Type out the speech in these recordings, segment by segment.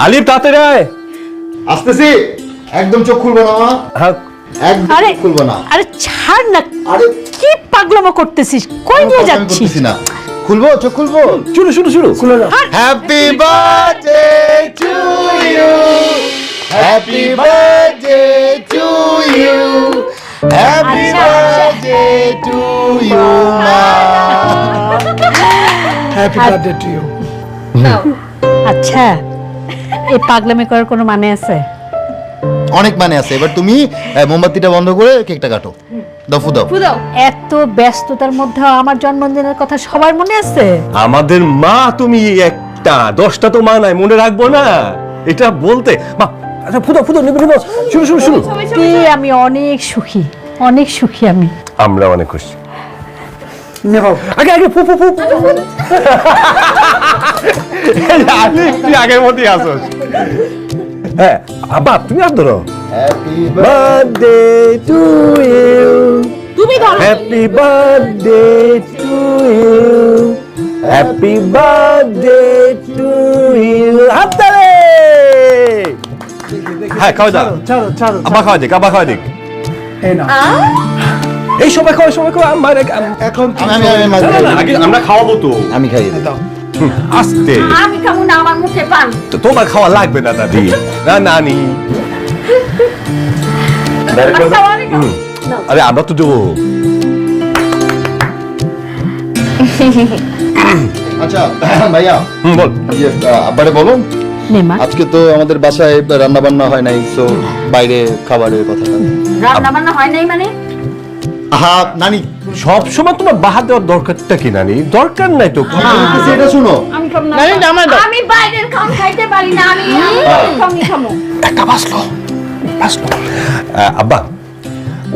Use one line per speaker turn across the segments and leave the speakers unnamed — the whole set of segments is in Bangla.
আলিফ তাড়াতাড়ি আয়।
আসতেছি। একদম চোখ খুলবো না মা।
হ্যাঁ
একদম চোখ খুলবো না।
আরে ছাড় না,
আরে
কি পাগলামো করতেছিস, কই নিয়ে যাচ্ছিস?
না খুলবো, চোখ খুলবো।
শুরু খুলে দাও।
Happy birthday to you, happy birthday to you, happy birthday to you মা।
Happy birthday to you.
আচ্ছা, এই পাগলামি করার কোনো মানে আছে?
অনেক মানে আছে। এবার তুমি মোমবাতিটা বন্ধ করে কেকটা কাটো। দফু দাও।
এত ব্যস্ততার মধ্যে আমার জন্মদিনের কথা সবার মনে আছে?
আমাদের মা তুমি একটা, 10টা তো মা নাই, মনে রাখবো না এটা বলতে। মা আচ্ছা ফুদো নেবে শুরু।
কি আমি অনেক সুখী, অনেক সুখী আমি।
আমরা অনেক খুশি।
নেভাও।
আগে ফু আলিফ তুই আগের মতোই আসোস। হ্যাঁ আব্বা তুমি আর ধরো।
হ্যাপি
বার্থডে টু ইউ,
তুমি ধরো।
Happy birthday to you, happy birthday to you. হাততালি। হ্যাঁ খাওয়া দাও।
ছাড়ো।
আব্বা খাওয়া দিক।
এই না,
এই সবাই খাওয়া আমার
এখন
আমি
আগে আমরা খাওয়াবো তো।
আমি খাইয়ে দিই।
দাও।
আস্তে
আমি খাবো না, আমার মুখে পান।
তো তোমার খাওয়া লাগবে না দাদি, না নানি। আরে আমরা তো দেবো।
আচ্ছা ভাইয়া,
বল।
আব্বারে বলো
নে মা,
আজকে তো আমাদের বাসায় রান্না বান্না হয় নাই, তো বাইরে খাবারের কথাটা।
রান্না বান্না হয় নাই মানে?
আহা নানি,
সব সময় তোমার বাহার দেওয়ার দরকারটা কি নানি? দরকার নাই তো।
এটা শুনো।
আমি খাবো না। আমি বাইরের খাম খাইতে পারি না, আমি খামো।
একটা বাসলো। আব্বা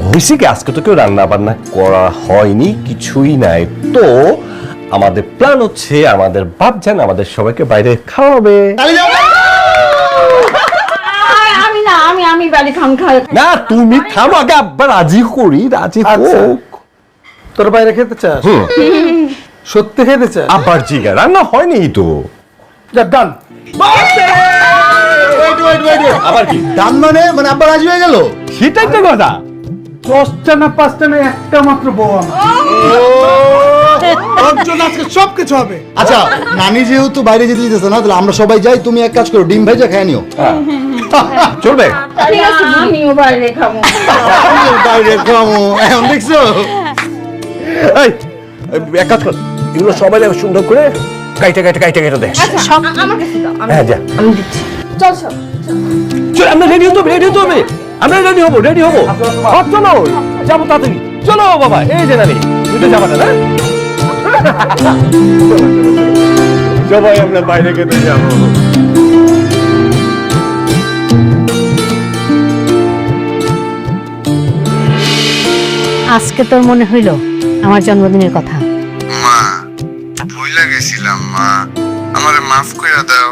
হয়েছে কি, আজকে তো কেউ রান্না বান্না করা হয়নি, কিছুই নাই। তো আমাদের প্ল্যান হচ্ছে আমাদের বাপ জান আমাদের সবাইকে বাইরে খাওয়াবে।
আমি না, আমি বাইরে খাম খাই
না তুমি থামো, আগে আব্বা রাজি
আচ্ছা।
হোক।
তোর বাইরে খেতে চাস? সত্যি খেতে চাস?
আব্বার জিগা রান্না হয়নি তো।
যা ডান।
আবার কি
ডান মানে আব্বা রাজি হয়ে গেল?
সেটাই তো কথা।
10টা না 5টা না একটা মাত্র বউ আমার। ওর জন্য আজকে সবকিছু হবে।
আচ্ছা নানি যেহেতু বাইরে যেতে দিতেছে না, তাহলে আমরা সবাই যাই। তুমি এক কাজ করো, ডিম ভাইজা খেয়ে নিও।
চলবে।
আমিও বাইরে খাবো।
বাইরে খামো এখন দেখছো?
এই এক কাজ কর, এগুলো সবাই সুন্দর করে কাইটা দে।
আমার কাছে দাও,
হ্যাঁ যা,
আমি দিচ্ছি। চল সব।
চল আমরা রেডি হতে হবে। আমরা রেডি হবো। চলো যাবো তাড়াতাড়ি। চলো বাবা, এই যে নানি তুই তো যাবা না? সবাই আমরা বাইরে খেতে যাবো।
আজকে তোর মনে হইল আমার জন্মদিনের কথা?
মা ভুইলা গেছিলাম মা, আমারে মাফ কইরা দাও।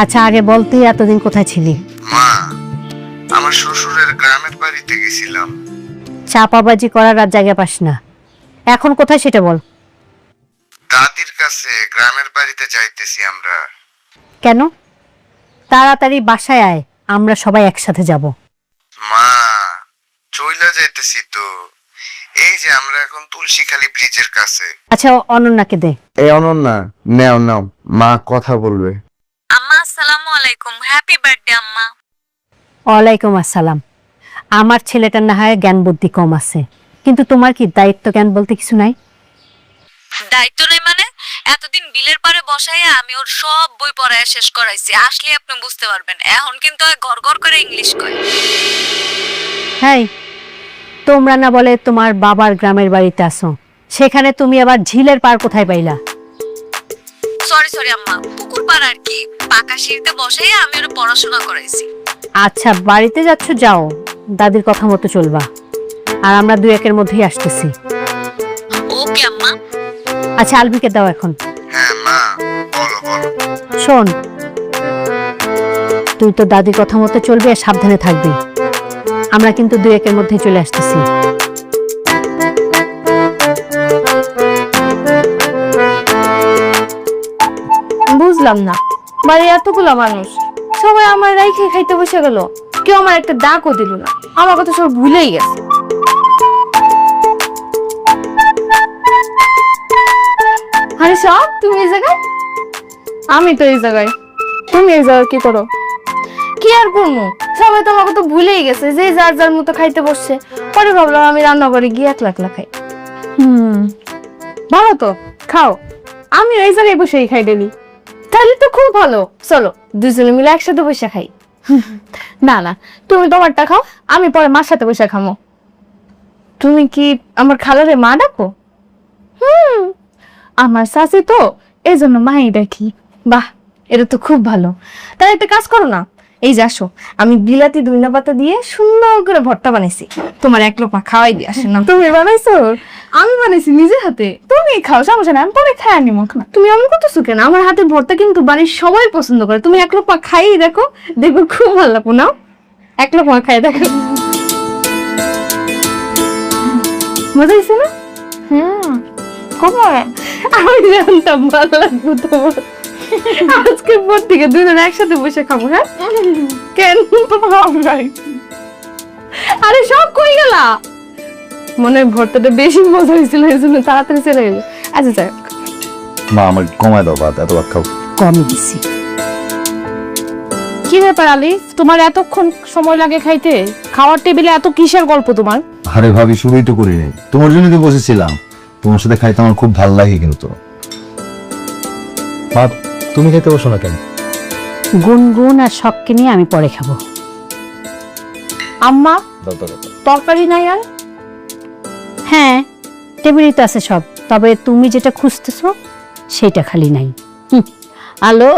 আচ্ছা আগে বলতে, এতদিন কোথায় ছিলি?
মা আমার শ্বশুরের গ্রামের বাড়িতে গেছিলাম।
চাপাবাজি করার আর জায়গা পাস না। এখন কোথায় সেটা বল।
দাদির কাছে গ্রামের বাড়িতে যাইতেছি আমরা।
কেন? তাড়াতাড়ি বাসায় আয়, আমরা সবাই একসাথে যাব।
মা চইলা যাইতেছি তো, এই যে আমরা এখন তুলসীখালী ব্রিজের কাছে।
আচ্ছা অনন্যাকে দে।
এই অনন্যা, নাও মা কথা বলবে।
আম্মা আসসালামু আলাইকুম, হ্যাপি বার্থডে আম্মা।
ওয়ালাইকুম আসসালাম। আমার ছেলেটার না হয় জ্ঞান বুদ্ধি কম আছে, কিন্তু তোমার কি দায়িত্ব জ্ঞান বলতে কিছু নাই?
দায়িত্ব নাই মানে? এতদিন বিলের পারে বসাইয়া আমি ওর সব বই পড়ায় শেষ করাইছি, আসলে আপনি বুঝতে পারবেন। এখন কিন্তু গড় করে ইংলিশ কয়।
হ্যাঁ, তোমরা না বলে তোমার বাবার গ্রামের বাড়িতে আসো, সেখানে তুমি আবার ঝিলের পার কোথায় পাইলা?
সরি আম্মা, পুকুর পাড় আর কি, পাকা সিঁড়িতে বসাইয়া আমি ওর পড়াশোনা করাইছি।
আচ্ছা বাড়িতে যাচ্ছ, যাও, দাদির কথা মতো চলবা। আর আমরা 2-1 মধ্যেই আসতেছি।
ওকে আম্মা।
আচ্ছা আলভিকে দাও এখন।
হ্যাঁ মা বলো।
শোন, তুই তো দাদির কথা মতো চলবি আর সাবধানে থাকবি। আমরা কিন্তু 2-1 মধ্যেই চলে আসতেছি।
বুঝলাম না, বাড়ির এতগুলো মানুষ সবাই আমার রাইখে খাইতে বসে গেল, কেউ আমার একটা ডাকও দিল না, আমার কথা সব ভুলেই গেছে। আরে সব তুমি এই জায়গায়? আমি তো এই জায়গায়, তুমি এই জায়গায় কি করো? কি আর করবো, সবাই তো আমার কথা ভুলেই গেছে, যে যার যার মতো খাইতে বসছে। পরে ভাবলাম আমি রান্না করে গিয়ে একলা একলা খাই। ভালো তো, খাও, আমি এই জায়গায় বসেই খাই ডেলি। তাহলে তো খুব ভালো, চলো দুজনে মিলে একসাথে বসে খাই। না না, তুমি তোমারটা খাও, আমি পরে মার সাথে বসে খামো। তুমি কি আমার খালারে মা ডাকো? আমার শাশি তো, এই জন্য মাই ডাকি। বাহ, এটা তো খুব ভালো। তাহলে একটা কাজ করো না, এই যে আসো, আমি বিলাতি ধনিয়া পাতা দিয়ে সুন্দর করে ভর্তা বানাইছি, তোমার এক লোপা খাওয়াই দিয়ে আসে না। তুমি বানাইছো? আমি বানাইছি নিজের হাতে। তুমি খাও, সমস্যা না, আমি পরে খাই আনি মুখ না। তুমি আমি করতেছো কেন? আমার হাতের ভর্তা কিন্তু বাড়ির সবাই পছন্দ করে। তুমি এক লোপা খাইয়ে দেখো, দেখো খুব ভালো লাগবো। নাও এক লোপা খাই দেখো, মজা হয়েছে না? আমি জানতাম ভালো লাগবে তোমার। আজকে পর থেকে দুজনে একসাথে বসে খাবো। হ্যাঁ কেন? আরে সব কই গেলা? মনে হয় ভর্তাটা বেশি মজা হয়েছিল, এই জন্য তাড়াতাড়ি চলে গেল। আচ্ছা যাই,
মা আমার কমায় দাও ভাত, এত ভাত খাও।
কম দিছি।
কি ব্যাপার আলিস, তোমার এতক্ষণ সময় লাগে খাইতে? খাওয়ার টেবিলে এত কিসের গল্প তোমার?
আরে ভাবি, শুরুই তো করি নাই, তোমার জন্য তো বসেছিলাম। তোমার সাথে খাইতে আমার খুব ভালো লাগে কিন্তু। মা তুমি খাইতে বসো না কেন?
গুনগুন আর শখকে নিয়ে আমি পরে খাবো।
আম্মা তরকারি নাই আর?
হ্যাঁ, টেবিলই তো আছে সব, তবে তুমি যেটা খুঁজতেছো সেটা খালি নাই।
আলো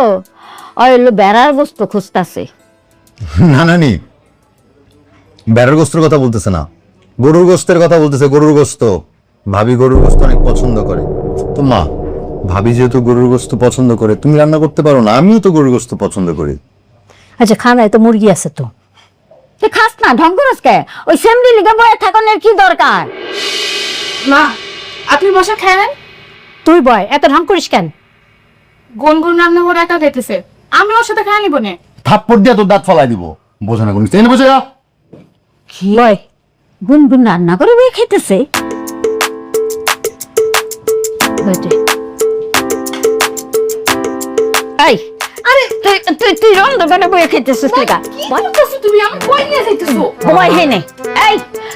ওইলো বেড়ার গোস্ত খুঁজতাছে।
না নানি, বেড়ার গোস্তের কথা বলতেছে না, গরুর গোস্তের কথা বলতেছে। গরুর গোস্ত, ভাবি গরুর গোস্ত অনেক পছন্দ করে। তো মা, ভাবি যেহেতু গরুর গোস্ত পছন্দ করে, তুমি রান্না করতে পারো না? আমিও তো গরুর গোস্ত পছন্দ করি।
আচ্ছা খানায় তো মুরগি আছে তো।
তুই খাস না, ঢং করস কে? ওই সেমরি লিগে বয়ে থাকানোর কি দরকার?
মা আপনি বসে খাবেন?
তুই বয়, এত ঢং করিস কেন?
গুনগুন রান্না করে একা খাইতেছে, আমি ওর সাথে খাই নিব না।
থাপ্পড় দিয়ে তোর দাঁত ফালাই দিব। বোঝো না কোনো কিছু। এনে বসে যা।
কি বয়?
গুনগুন রান্না করে বয়ে খাইতেছে? এই আরে তুই তুই তুই রান্না করে বয়ে খাইতেছিস লেগা?
তুমি আমি কই নিয়ে যাইতেছো?
ভয় হেনে। এই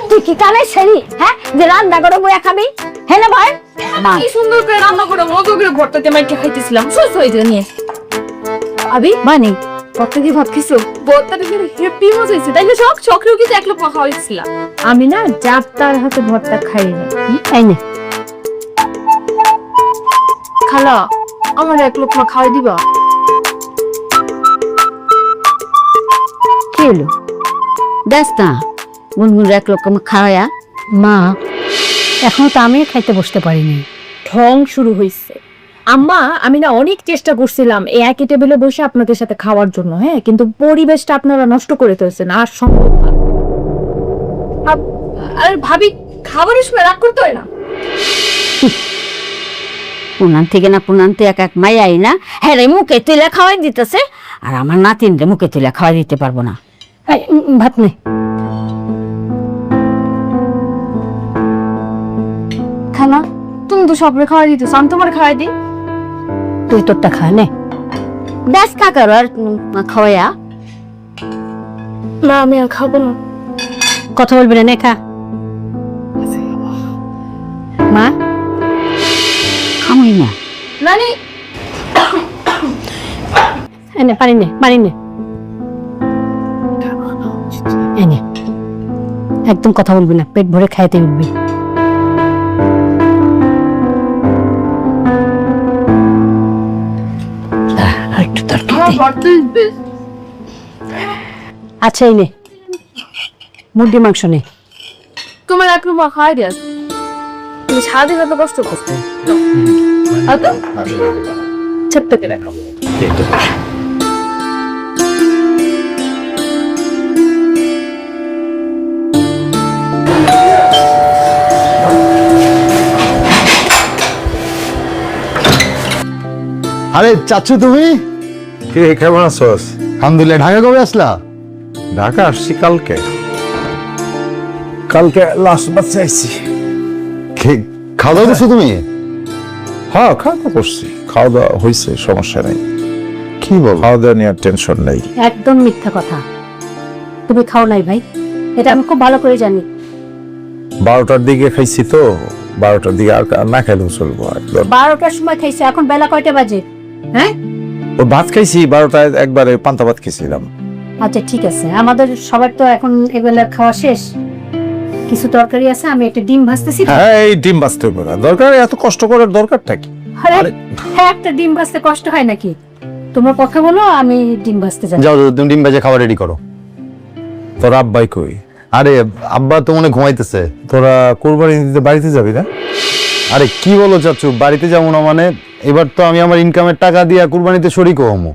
তুই কি কানে ছেড়ি? হ্যাঁ, যে রান্না করে বয়ে খাবি? হেনে ভাই মা
কি সুন্দর করে রান্না করে মজা করে ভর্তাতে মাইকে খাইতেছিলাম, সুস হয়ে যায় নিয়ে। আবি
মানে
ভর্তা দিয়ে ভাত খাইছো? ভর্তাটা কিন্তু হেপি মজা হয়েছে, তাইলে সব চক্রেও কিন্তু এক লোক খাওয়া হয়েছিল। আমি না যার তার হাতে ভর্তা খাই না।
এই নে,
খালা আমার এক লোক খাওয়াই দিবা?
কি হলো? দেখ না, গুনগুন এক লোক খাওয়া।
মা এখনো তো আমিও খাইতে বসতে পারিনি।
ঢং শুরু হয়েছে। আম্মা আমি না অনেক চেষ্টা করছিলাম এই একই টেবিলে বসে আপনাদের সাথে খাওয়ার জন্য, হ্যাঁ, কিন্তু পরিবেশটা আপনারা নষ্ট করে ফেলছেন, আর সম্ভব না। আরে ভাবি, খাবারের সময় রাগ করতে হয় না।
পুনান থেকে না পুনান্তে এক এক মাইয়াই না, হ্যাঁ রে মুখে তুলে খাওয়াই দিতেছে, আর আমার নাতিন রে মুখে তুলে খাওয়াই দিতে পারবো না।
এই, ভাত নে।
খানা তুমি তো সবরে খাওয়াই দিতেছ, আমি তোমার খাওয়াই দিই।
তুই তোরটা খা নে।
ব্যাস কাকার আর খাওয়াইয়া।
না আমি আর খাবো না।
কথা বলবি না, নে খা। মা
খামই না।
নানি
এনে পানি নে, পানি নে। এনে একদম কথা বলবি না, পেট ভরে খাইতে বলবি। একটু তরকারি দে। আচ্ছা এই নে, মুরগি মাংস নে।
তোমার এক রুমা খাওয়াই দিয়াস, তুমি সারাদিন এত কষ্ট করছো। ছোট্ট করে রাখো।
আরে চাচ্ছু তুমি?
কি রে, কেমন আছোস?
আলহামদুলিল্লাহ। ঢাকা কবে আসলা?
ঢাকা আসছি কালকে। কালকে লাস্ট বাচ্চা আইছি।
খাওয়া দাওয়া করছো তুমি?
হ্যাঁ, খাওয়া দাওয়া করছি, খাওয়া দাওয়া হয়েছে, সমস্যা নেই।
কি বল?
খাওয়া দাওয়া নিয়ে টেনশন নেই।
একদম মিথ্যা কথা, তুমি খাও নাই ভাই, এটা আমি খুব ভালো করে জানি।
12টার দিকে খাইছি তো, 12টার দিকে আর না খাইলেও চলবো। একদম
12টার সময় খাইছে, এখন বেলা কয়টা বাজে? হ্যাঁ
ও ভাত খাইছি 12টায়, একবারে পান্তা ভাত খেয়েছিলাম।
আচ্ছা ঠিক আছে, আমাদের সবার তো এখন এবেলা খাওয়া শেষ। কিছু তরকারি আছে, আমি একটা ডিম ভাজতেছি।
হ্যাঁ, এই ডিম ভাজতে পারা দরকার, এত কষ্ট করার দরকারটা কি?
আরে হ্যাঁ, একটা ডিম ভাজতে কষ্ট হয় নাকি? তোমরা কথা বলো, আমি ডিম ভাজতে যাই।
যাও যাও, তুমি ডিম ভেজে খাবার রেডি করো।
তোর আব্বাই কই?
আরে আব্বা তো মনে ঘুমাইতেছে।
তোরা কোরবানি দিতে বাড়িতে যাবি না?
আরে কি বলো চাচু, বাড়িতে যাবো না মানে? এবার তো আমি আমার ইনকামের টাকা দিয়ে কুরবানিতে শরিক হবো।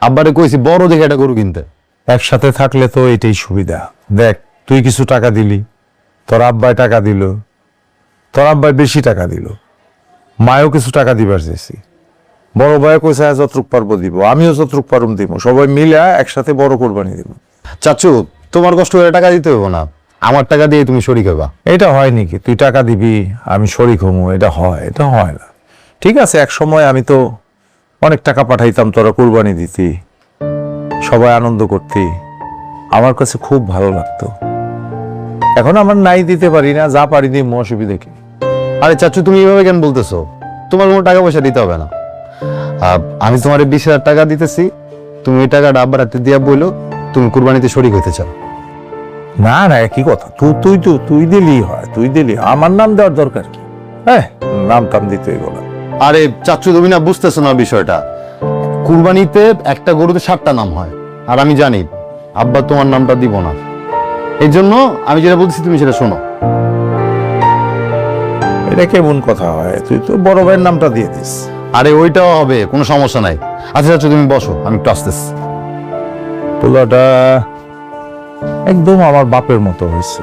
আব্বারে কইছি বড় দেখে একটা গরু কিনতে।
একসাথে থাকলে তো এটাই সুবিধা। দেখ, তুই কিছু টাকা দিলি, তোর আব্বাই টাকা দিল, তোর আব্বাই বেশি টাকা দিল, মায়ও কিছু টাকা দিবার চেয়েছি, বড় ভাই কইছে যতটুক পারবো দিব, আমিও যতটুক পারুম দিব, সবাই মিলে একসাথে বড় কোরবানি দিব।
চাচু তোমার কষ্ট করে টাকা দিতে হবো না, আমার টাকা দিয়ে তুমি শরিক হবা।
এটা হয় নাকি? তুই টাকা দিবি আমি শরিক হমু, এটা হয়? এটা হয় না। ঠিক আছে, এক সময় আমি তো অনেক টাকা পাঠাইতাম, তোরা কোরবানি দিতি, সবাই আনন্দ করতি, আমার কাছে খুব ভালো লাগতো। এখন আমার নাই, দিতে পারি না, যা পারি দিই, অসুবিধা কি?
আরে চাচু তুমি এভাবে কেন বলতেছো? তোমার কোনো টাকা পয়সা দিতে হবে না। আমি তোমার 20,000 টাকা দিতেছি, তুমি ওই টাকাটা আব্বার হাতে দিয়া বইলো তুমি কুরবানিতে শরিক হইতে চাও।
না না, একই কথা। তুই দিলি হয়, তুই দিলি, আমার নাম দেওয়ার দরকার কি? হ্যাঁ, নাম টাম দিতেই বলা।
আরে চাচু তুমি না বুঝতেছো না বিষয়টা। কুরবানিতে একটা গরুতে 7টা নাম হয়, আর আমি জানি আব্বা তোমার নামটা দিব না। এই জন্য আমি যেটা বলছি তুমি সেটা শোনো।
এটা কেমন কথা হয়? তুই তো বড় ভাইয়ের নামটা দিয়ে দিস।
আরে ওইটাও হবে, কোনো সমস্যা নাই। আচ্ছা চাচু তুমি বসো, আমি একটু আসতেছি।
পোলাটা একদম আমার বাপের মতো হয়েছে,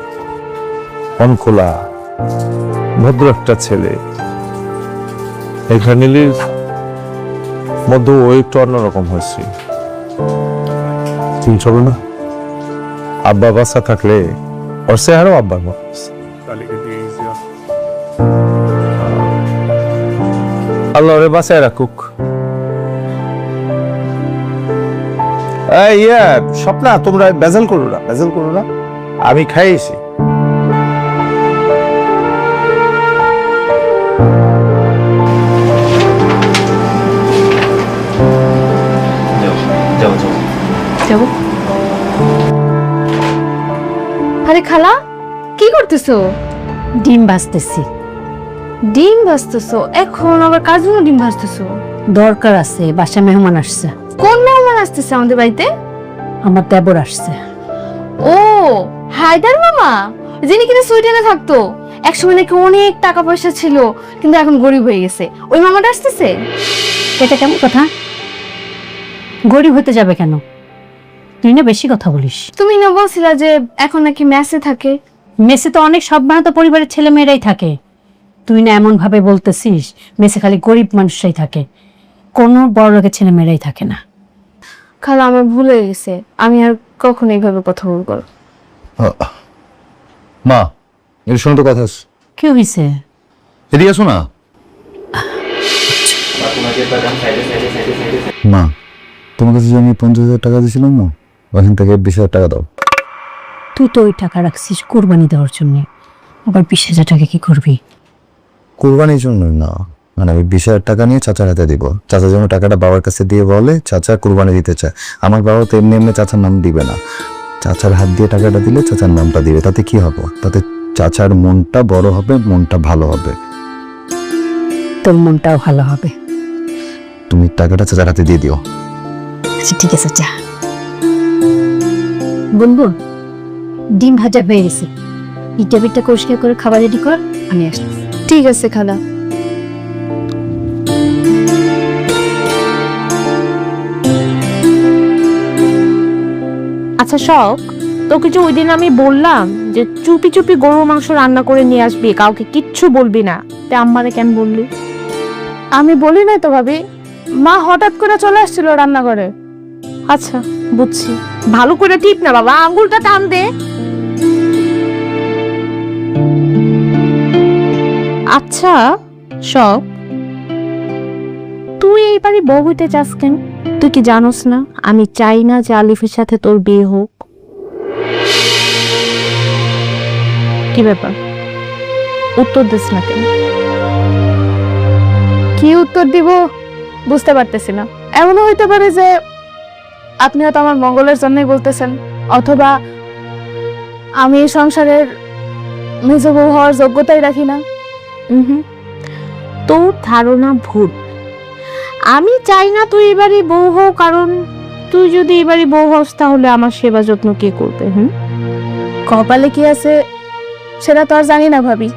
অনখোলা, ভদ্র একটা ছেলে। এই ফ্যামিলির মধ্যে ও একটু অন্যরকম হয়েছে। ঠিক হবে না? আব্বা বাচ্চা থাকলে ওর চেহারাও আব্বার মতো হয়েছে। আল্লাহ ওরে বাঁচায় রাখুক। স্বপ্না, তোমরা বেজাল করো না, বেজাল করো না, আমি খাইছি।
আরে খালা, কি করতেছো?
ডিম ভাজতেছি।
ডিম ভাজতেছো? এখন আবার কার জন্য ডিম ভাজতেছো?
দরকার আছে, বাসায় মেহমান আসছে।
কোন মেহমান আসতেছে আমাদের বাড়িতে?
আমার দেবর আসছে।
ও, হায়দার মামা, যিনি কিনা সুইডেনে থাকতো, একসময় নাকি অনেক টাকা পয়সা ছিল, কিন্তু এখন গরিব হয়ে গেছে, ওই মামাটা আসতেছে?
এটা কেমন কথা? গরিব হতে যাবে কেন? তুই না বেশি কথা বলিস।
তুমি না বলছিলা যে এখন নাকি মেসে থাকে?
মেসে তো অনেক সম্ভ্রান্ত পরিবারের ছেলে মেয়েরাই থাকে। তুই না এমন ভাবে বলতেছিস মেসে খালি গরিব মানুষরাই থাকে, কোনো বড় লোকের ছেলে মেয়েরাই থাকে না।
খালা আমার ভুল হয়ে গেছে, আমি আর কখনো এইভাবে কথা বলবো না।
মা এর সঙ্গে তো কথা আছে।
কি হয়েছে?
এদিকে আসো না। মা তোমার কাছে যে আমি 50,000 টাকা দিয়েছিলাম না, ওখান থেকে 20,000 টাকা দাও।
তুই তো ওই টাকা রাখছিস কোরবানি দেওয়ার জন্য, আবার 20,000 টাকা কি করবি?
কোরবানির জন্য না, মানে আমি 20,000 টাকা নিয়ে চাচার হাতে দিব। চাচা যেন টাকাটা বাবার কাছে দিয়ে বলে চাচা কুরবানি দিতে চায়। আমার বাবা তো এমনি এমনি চাচার নাম দিবে না, চাচার হাত দিয়ে টাকাটা দিলে চাচার নামটা দিবে। তাতে কি হবে? তাতে চাচার মনটা বড় হবে, মনটা ভালো হবে।
তোর মনটাও ভালো হবে।
তুমি টাকাটা চাচার হাতে দিয়ে দিও।
আচ্ছা ঠিক আছে, যা। বন্ধু, ডিম ভাজা হয়ে গেছে, ইটা বিটা পরিষ্কার করে খাবার রেডি কর, আমি আসছি।
ঠিক আছে খালা।
আচ্ছা শখ, তোকে যে ওই দিন আমি বললাম যে চুপি চুপি গরুর মাংস রান্না করে নিয়ে আসবি, কাউকে কিচ্ছু বলবি না, তে আম্মারে কেন বললি?
আমি বলি না তো ভাবি,
মা হঠাৎ করে চলে আসছিল রান্নাঘরে। আচ্ছা বুঝছি, ভালো করে টিপ না বাবা, আঙ্গুলটা টান দে। আচ্ছা সব, তুই এই বাড়ি বউ হইতে চাস কেন? তুই কি জানোস না আমি চাই না যে আলিফের সাথে তোর বিয়ে হোক? কি ব্যাপার, উত্তর দিস না কেন?
কি উত্তর দিব বুঝতে পারতেছি না। এমনও হইতে পারে যে আপনি হয়তো আমার মঙ্গলের জন্যই বলতেছেন, অথবা আমি এই সংসারের মেজ বউ হওয়ার যোগ্যতাই রাখি না।
তোর ধারণা ভুল। আমি চাই না তুই এবারে বউ হও, কারণ তুই যদি এবারে বউ হস তাহলে আমার সেবা যত্ন কে করবে?
কপালে কি আছে সেটা তো আর জানি না ভাবি,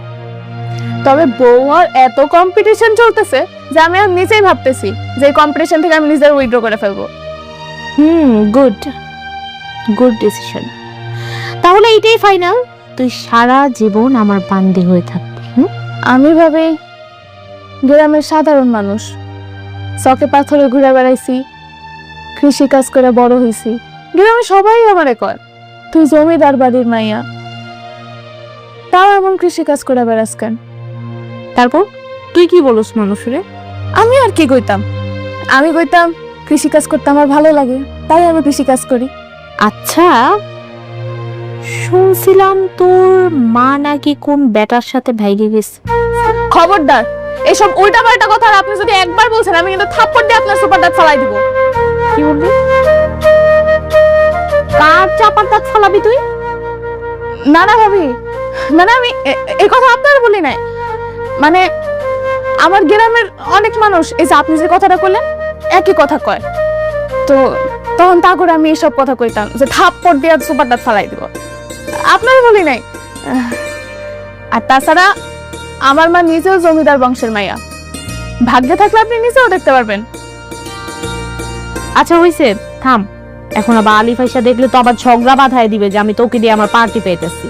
তবে বউ হওয়ার এত কম্পিটিশন চলতেছে যে আমি আর নিজেই ভাবতেছি যে কম্পিটিশন থেকে আমি নিজের উইথড্র করে ফেলবো।
Good good decision. তাহলে এটাই ফাইনাল, তুই সারা জীবন আমার বান্দি হয়ে থাকবি।
আমি ভাবি গ্রামের সাধারণ মানুষ, চকে পাথরে ঘুরে বেড়াইছি, কৃষি কাজ করে বড় হইছি, গ্রামে সবাই আমারে কয় তুই জমিদার বাড়ির মাইয়া, তাও এমন কৃষি কাজ করে বেড়াস কেন?
তারপর তুই কি বলস মানুষরে?
আমি আর কি কইতাম, আমি কইতাম কৃষি কাজ করতে আমার ভালো লাগে, তাই আমি কৃষি কাজ করি।
আচ্ছা, শুনছিলাম তোর মা নাকি কোন বেটার সাথে ভাইগে গেছে।
খবরদার এসব উল্টা পাল্টা কথা আর আপনি যদি একবার বলছেন আমি কিন্তু থাপ্পড় দিয়ে আপনার সুপার দাঁত ফালাই দিব।
কি বলবি? কার চাপার দাঁত ফালাবি তুই?
না না ভাবি, মানে আমি এই কথা আপনার বলি নাই, মানে আমার গ্রামের অনেক মানুষ এই যে আপনি যে কথাটা কইলেন একই কথা কয়, তো তখন তা করে আমি এইসব কথা কইতাম যে থাপ্পড় দিয়ে সুপার দাঁত ফালাই দিব, আপনার বলি নাই। আর তাছাড়া আমার মা নিজেও জমিদার বংশের মাইয়া, ভাগ্যে থাকলে আপনি নিজেও দেখতে পারবেন।
আচ্ছা হইছে, থাম। এখন আবার আলিফ আইসা দেখলে তো আবার ঝগড়া বাঁধায় দিবে যে আমি তোকে দিয়ে আমার পার্টি পেতেছি।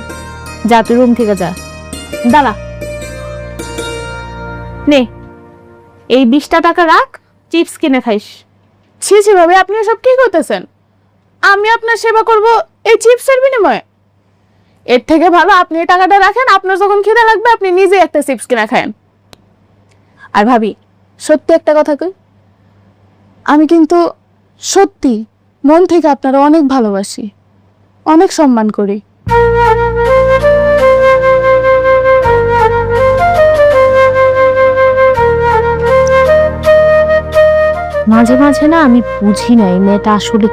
যা তুই রুম থেকে যা। দাঁড়া, নে এই 20টা টাকা রাখ, চিপস কিনে খাইস।
ছি ছি ভাবে আপনি এসব কি করতেছেন? আমি আপনার সেবা করব এই চিপসের বিনিময়ে? এর থেকে ভালো আপনি এই টাকাটা রাখেন, আপনার যখন খিদে লাগবে আপনি নিজে একটা চিপস কিনা খায়েন। আর ভাবি সত্যি একটা কথা কই, আমি কিন্তু সত্যি মন থেকে আপনারা অনেক ভালোবাসি, অনেক সম্মান করি।
মাঝে মাঝে না আমি বুঝি না এই মেয়েটা আসলে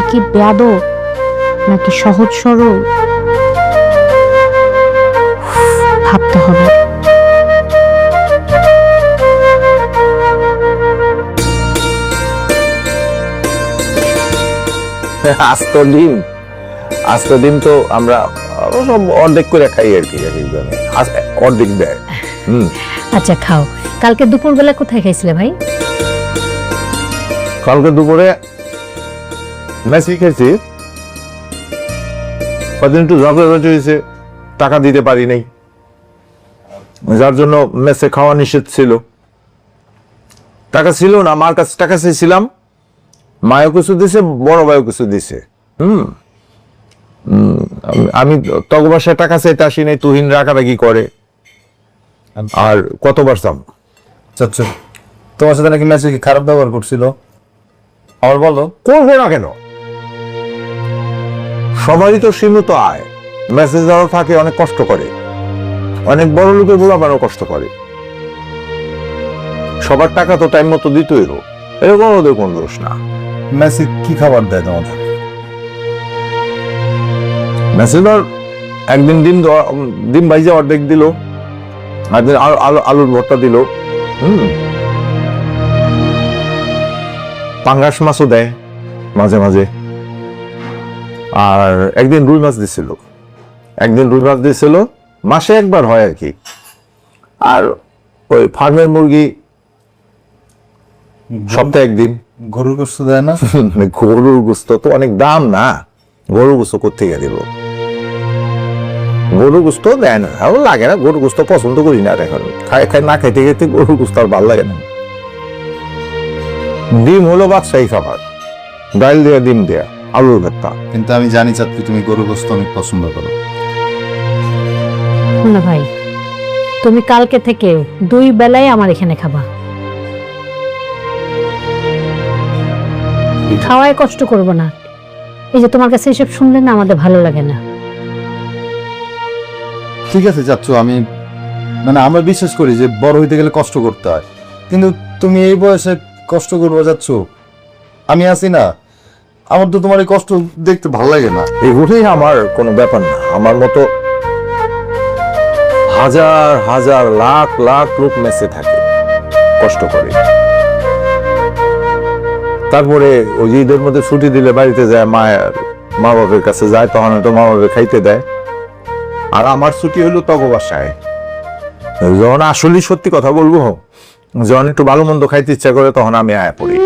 কি বেয়াদব নাকি সহজ সরল, ভাবতে হবে।
আস্ত ডিম তো আমরা সব অর্ধেক করে খাই আর কি, অর্ধেক দেয়।
আচ্ছা খাও। কালকে দুপুরবেলা কোথায় খাইছিলে ভাই?
কালকে দুপুরে মেসি খেয়েছি, কদিন একটু ঝগড়া হয়েছে, টাকা দিতে পারি নাই, যার জন্য মেসে খাওয়া নিষেধ ছিল। টাকা ছিল না, মার কাছে টাকা চাইছিলাম, মায়ও কিছু দিছে, বড় ভাইও কিছু দিছে। আমি তগ বাসায় টাকা চাইতে আসি নাই, তুহিন রাগারাগি করে, আর কতবার চাম।
চাচ্ছ তোমার সাথে নাকি ম্যাচে কি খারাপ ব্যবহার করছিল? আমার বলো।
করবে না কেন? সবারই তো সীমিত আয়, মেসেজ দেওয়া থাকে, অনেক কষ্ট করে, অনেক বড় লোকের বুড়াবারও কষ্ট করে, সবার টাকা তো টাইম মতো দিতেই হোক, এরকম ওদের কোন দোষ না।
মেসি কি খাবার দেয় তোমাদের?
মেসেজ একদিন ডিম ভাইজা অর্ধেক দিল, একদিন আলুর ভর্তা দিল, পাঙ্গাস মাছও দেয় মাঝে মাঝে, আর একদিন রুই মাছ দিছিল, মাসে একবার হয় আর কি। আর ওই ফার্মের মুরগি সপ্তাহে একদিন।
গরুর গোশত দেয় না?
গরুর গোশত তো অনেক দাম না, গরুর গোশত কোথেকে দিব? গরুর গোশত দেয় না, ভালো লাগে না, গরুর গোশত পছন্দ করি না। এখন খাই না খাইতে খাইতে গরুর গোশত আর ভালো লাগে না। ডিম হলো বাদশাহী খাবার, ডাল দেয়া ডিম দেয়া আলুর ভর্তা।
কিন্তু আমি জানি চাচ্ছি তুমি গরুর গোস্ত অনেক পছন্দ করো।
না ভাই, তুমি কালকে থেকে 2 বেলায় আমার এখানে খাবা। খাওয়ায় কষ্ট করবো না। এই যে তোমার কাছে এসব শুনলে না আমাদের ভালো লাগে না।
ঠিক আছে চাচ্ছু, আমি মানে আমরা বিশ্বাস করি যে বড় হইতে গেলে কষ্ট করতে হয়, কিন্তু তুমি এই বয়সে কষ্ট করবো যাচ্ছ, আমি আছি না, আমার তো তোমার এই কষ্ট দেখতে ভালো লাগে না।
এগুলোই আমার কোনো ব্যাপার না। আমার মতো হাজার হাজার লাখ লাখ লোক মেসে থাকে, কষ্ট করে। তারপরে ওই ঈদের মধ্যে ছুটি দিলে বাড়িতে যায়, মা বাবার কাছে যায়, তখন তো মা বাবা খাইতে দেয়। আর আমার ছুটি হলো তগো বাসায়, যখন আসলে সত্যি কথা বলবো, যখন একটু ভালো মন্দ খাইতে ইচ্ছা করে তখন আমি আয়া পড়ি।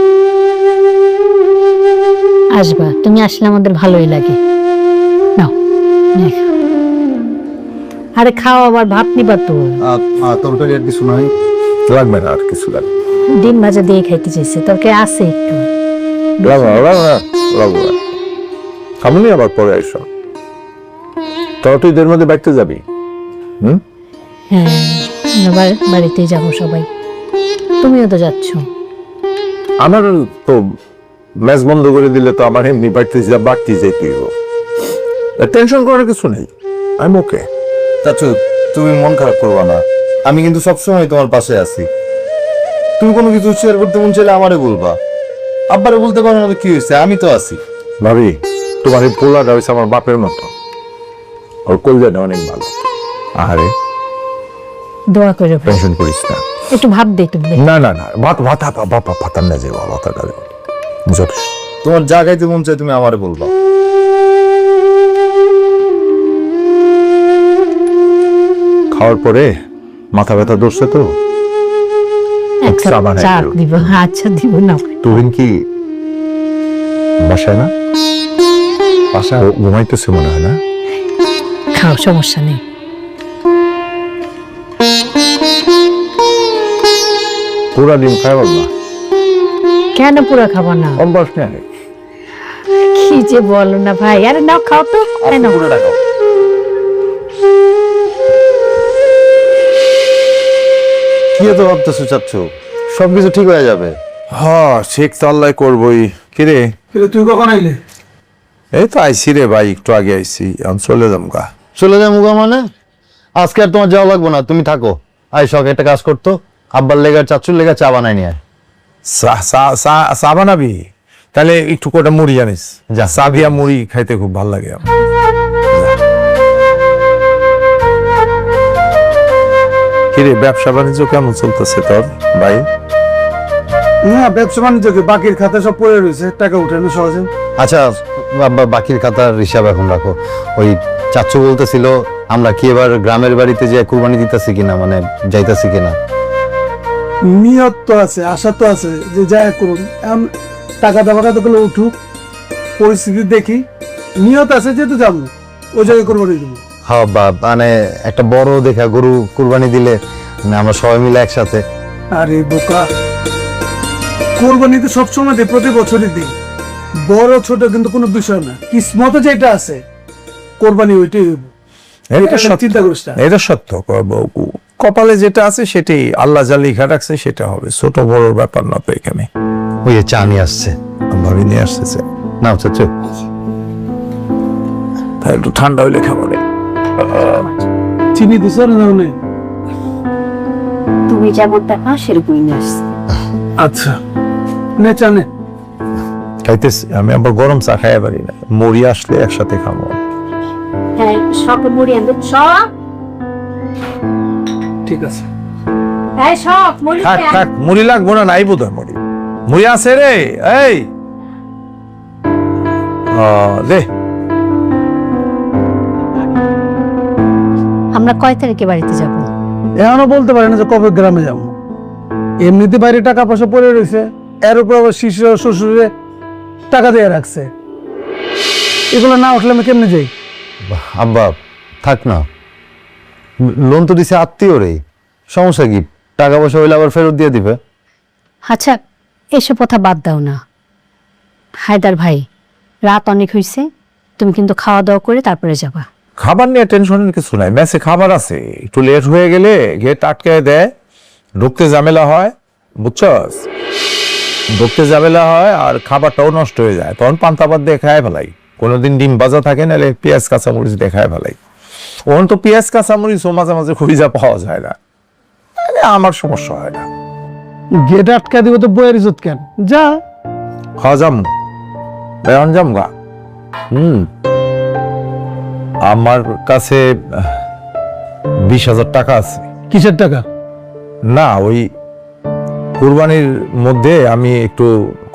আসবা, তুমি আসলে আমাদের ভালোই লাগে। নাও, নিয়ে খাও। আরে খাও, আবার ভাত নিবা তো।
তরকারি আর কিছু নয়?
লাগবে না আর কিছু, লাগবে
ডিম ভাজা দিয়ে খাইতে চাইছে, তরকারি আছে একটু।
খামনি আবার পরে আইস, তোরা তুই ঈদের মধ্যে বাড়িতে যাবি?
হ্যাঁ, এবার বাড়িতেই যাবো সবাই। তুমিও তো যাচ্ছ।
আমার তো ম্যাচ বন্ধ করে দিলে তো আমার এমনি বাড়িতে বাড়তি যেতে হইব, টেনশন করার কিছু নেই, আমি ওকে।
চাচ্ছু, তুমি মন খারাপ করবা না, আমি কিন্তু সবসময় তোমার পাশে আছি। তুমি কোনো কিছু শেয়ার করতে মন চাইলে আমারে বলবা, আব্বারে বলতে পারো না তো কি হয়েছে, আমি তো আছি।
ভাবি, তোমার এই পোলাটা হয়েছে আমার বাপের মতো, ওর কলজাটা অনেক ভালো। আরে
দোয়া করে
টেনশন করিস না,
একটু ভাত দে তুমি।
না না না, ভাতার না যাবো, ভাতাটা দেবো যথেষ্ট।
তোমার যা খাইতে মন চাই তুমি আমারে বলবা।
খাওয়ার পরে মাথা ব্যথা ধরছে তো,
একটা
চা বানাই
চা
দিও।
দিব। আচ্ছা দিব না।
তুহিন কি বাসায় না? বাসায় ঘুমাইতেছে মনে হয় না?
খাও, সমস্যা নেই।
পুরা ডিম খাই বলবা?
কেন পুরা খাবো না?
অভ্যাস নেই।
কি যে বলো না ভাই, আরে নাও খাও তো। কেন?
কি তো ভাবতেছো চাচ্ছু, সবকিছু ঠিক হয়ে যাবে।
হ্যাঁ, ঠিক তো আল্লাহ করবই। কিরে
তুই কখন আইলে?
এই তো আইসি রে ভাই, একটু আগে আইসি, আমি চলে যাম গা।
চলে যাই মুগা মানে? আজকে আর তোমার যাওয়া লাগবে না, তুমি থাকো। আই শখ একটা কাজ করতো, আব্বার লেগার চাচ্ছুর লেগা চা বানাই নিয়ে আয়।
চা বানাবি? তাহলে একটু কটা মুড়ি আনিস।
যা।
চা দিয়া মুড়ি খাইতে খুব ভালো লাগে আমার। কিরে, ব্যবসা বাণিজ্য কেমন চলতেছে তোর ভাই?
না, ব্যবসা বাণিজ্যকে বাকির খাতা সব পড়ে রয়েছে, টাকা উঠে না সহজে।
আচ্ছা আব্বা, বাকির খাতার হিসাব এখন রাখো। ওই চাচ্ছু বলতেছিল আমরা কি এবার গ্রামের বাড়িতে যে কুরবানি দিতেছি কিনা, মানে যাইতাছি কিনা।
নিয়ত তো আছে, আশা তো আছে যে যা করুন, এখন টাকা দেওয়া গুলো উঠুক, পরিস্থিতি দেখি। নিয়ত আছে যেহেতু যাবো, ওই জায়গায় কোরবানি দেবো।
হ্যাঁ বা মানে একটা বড় দেখা গরু কুরবানি দিলে মানে আমরা সবাই মিলে একসাথে।
আরে বোকা, কোরবানি তো সবসময় দিই, প্রতি বছরই দিই। বড় ছোট কিন্তু কোনো বিষয় না, কিসমতে যেটা আছে কোরবানি ওইটাই হইব।
এটা সত্য,
চিন্তা করিস না।
এটা সত্য। কপালে যেটা আছে সেটাই আল্লাহ যা লিখা রাখছে সেটা হবে, ছোট বড় ব্যাপার না তো এখানে।
ওই যে চা নিয়ে আসছে,
ভাবি নিয়ে আসতেছে।
না চাচ্ছু
তাই একটু ঠান্ডা হইলে খাবো রে।
চিনি দিছ না? নেই।
তুমি যেমন দেখা সেরকমই নিয়ে আসছি।
আচ্ছা, নে চা নে।
খাইতেছি আমি, আবার গরম চা খাইয়া পারি না, মুড়ি আসলে একসাথে খাবো।
হ্যাঁ, সব মুড়ি আনবে সব।
ঠিক আছে।
হ্যাঁ, সব মুড়ি
থাক থাক, মুড়ি লাগবো না, নাই বোধ হয় মুড়ি। মুড়ি আছে রে, এই দে।
আমরা কয় তারিখে বাড়িতে যাব?
এখনো বলতে পারি না যে কবে গ্রামে যাবো। এমনিতে বাইরে টাকা পয়সা পড়ে রয়েছে, এর উপর আবার শিশু শ্বশুরে টাকা দিয়ে রাখছে, এগুলো না উঠলে আমি কেমনে যাই?
আব্বা থাক না, লোন তো দিছে আত্মীয় রে, সমস্যা কি? টাকা পয়সা হইলে আবার ফেরত দিয়ে দিবে।
আচ্ছা, এসব কথা বাদ দাও না। হায়দার ভাই, রাত অনেক হয়েছে, তুমি কিন্তু খাওয়া দাওয়া করে তারপরে যাবা।
খাবার নিয়ে টেনশনের কিছু নাই, মেসে খাবার আছে, একটু লেট হয়ে গেলে গেট আটকায় দেয়, ঢুকতে ঝামেলা হয়, বুঝছস? ঢুকতে ঝামেলা হয় আর খাবারটাও নষ্ট হয়ে যায়, তখন পান্তা ভাত দিয়ে খায় ফেলাই। কোনোদিন ডিম ভাজা থাকে, নাহলে পেঁয়াজ কাঁচামরিচ দিয়ে খায় ফেলাই। ওখানে তো পেঁয়াজ কাঁচামরিচও মাঝে মাঝে খুঁজা পাওয়া যায় না, আমার সমস্যা হয় না।
গেট আটকা দিব তো বইয়ের ইজ্জত কেন? যা।
খাওয়া যাম, বেড়ান যাম গা। আমার কাছে 20,000 টাকা আছে।
কিসের টাকা?
না, ওই কুরবানির মধ্যে আমি একটু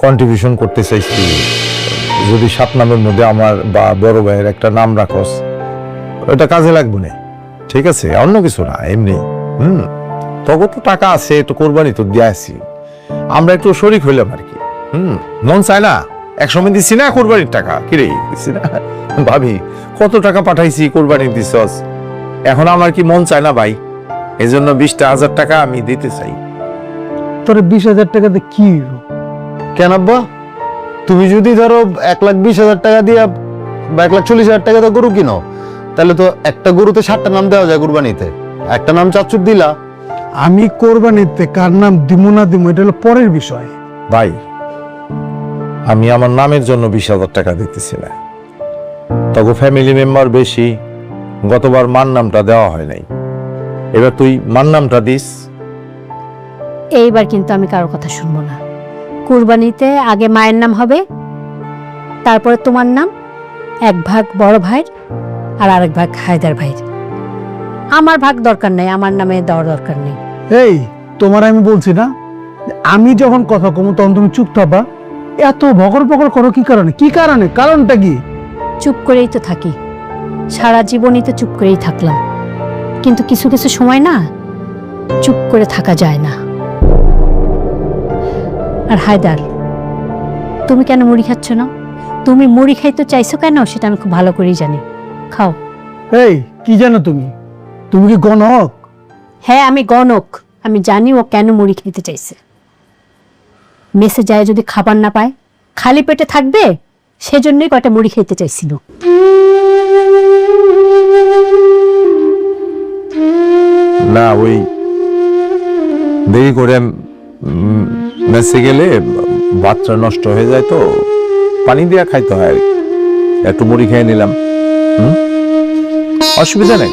কন্ট্রিবিউশন করতে চাইছি, যদি 7 নামের মধ্যে আমার বা বড় ভাইয়ের একটা নাম রাখস, ওটা কাজে লাগবে না। ঠিক আছে, অন্য কিছু না, এমনি। তখন তো টাকা আছে, একটু কোরবানি তো দিয়ে আসি, আমরা একটু শরিক হইলাম আর কি। মন চায় না, একসময় দিচ্ছি না কোরবানির টাকা, কিরে দিচ্ছি না? ভাবি কত টাকা পাঠাইছি, কোরবানি দিছস, এখন আমার কি মন চায় না ভাই? এই জন্য 20,000 টাকা আমি দিতে চাই।
তোর 20,000 টাকাতে কি?
কেন আব্বা, তুমি যদি ধরো 1,20,000 টাকা দিয়ে বা 1,40,000 টাকা তো গরু কিনো, তাহলে তো একটা গরুতে 7টা নাম দেওয়া যায় কুরবানিতে। একটা নাম চাচ্চুর দিলা।
আমি কোরবানিতে কার নাম দিমু না দিমু এটা হলো পরের বিষয়।
ভাই, আমি আমার নামের জন্য 20,000 টাকা দিতেছি না, তখন ফ্যামিলি মেম্বার বেশি, গতবার মার নামটা দেওয়া হয় নাই, এবার তুই মার নামটা দিস।
এইবার কিন্তু আমি কারো কথা শুনবো না। কুরবানিতে আগে মায়ের নাম হবে, তারপরে তোমার নাম, 1 ভাগ বড় ভাইয়ের আর আরেক ভাগ হায়দার ভাইয়ের। আমার ভাগ দরকার নেই, আমার নামে দেওয়ার দরকার নেই।
এই তোমার আমি বলছি না, আমি যখন কথা কমু তখন তুমি চুপ থাকবা। এত বকর বকর করো কি কারণে? কি কারণে? কারণটা কি?
চুপ করেই তো থাকি, সারা জীবনই তো চুপ করেই থাকলাম, কিন্তু কিছু কিছু সময় না চুপ করে থাকা যায় না। আর হায়দার, তুমি কেন মুড়ি খাচ্ছ না? তুমি মুড়ি খাইতে চাইছো কেন সেটা আমি খুব ভালো করেই জানি, খাও।
এই কি জানো তুমি? তুমি কি গণক?
হ্যাঁ, আমি গণক, আমি জানি ও কেন মুড়ি খেতে চাইছে। মেসে যায় যদি খাবার না পায়, খালি পেটে থাকবে, সেজন্যই কয়টা মুড়ি খেতে চাইছিল।
না, ওই দেরি করে মেসে গেলে বাচ্চা নষ্ট হয়ে যায়, তো পানি দিয়া খাইতে হয়, একটু মুড়ি খেয়ে নিলাম। অসুবিধা নেই,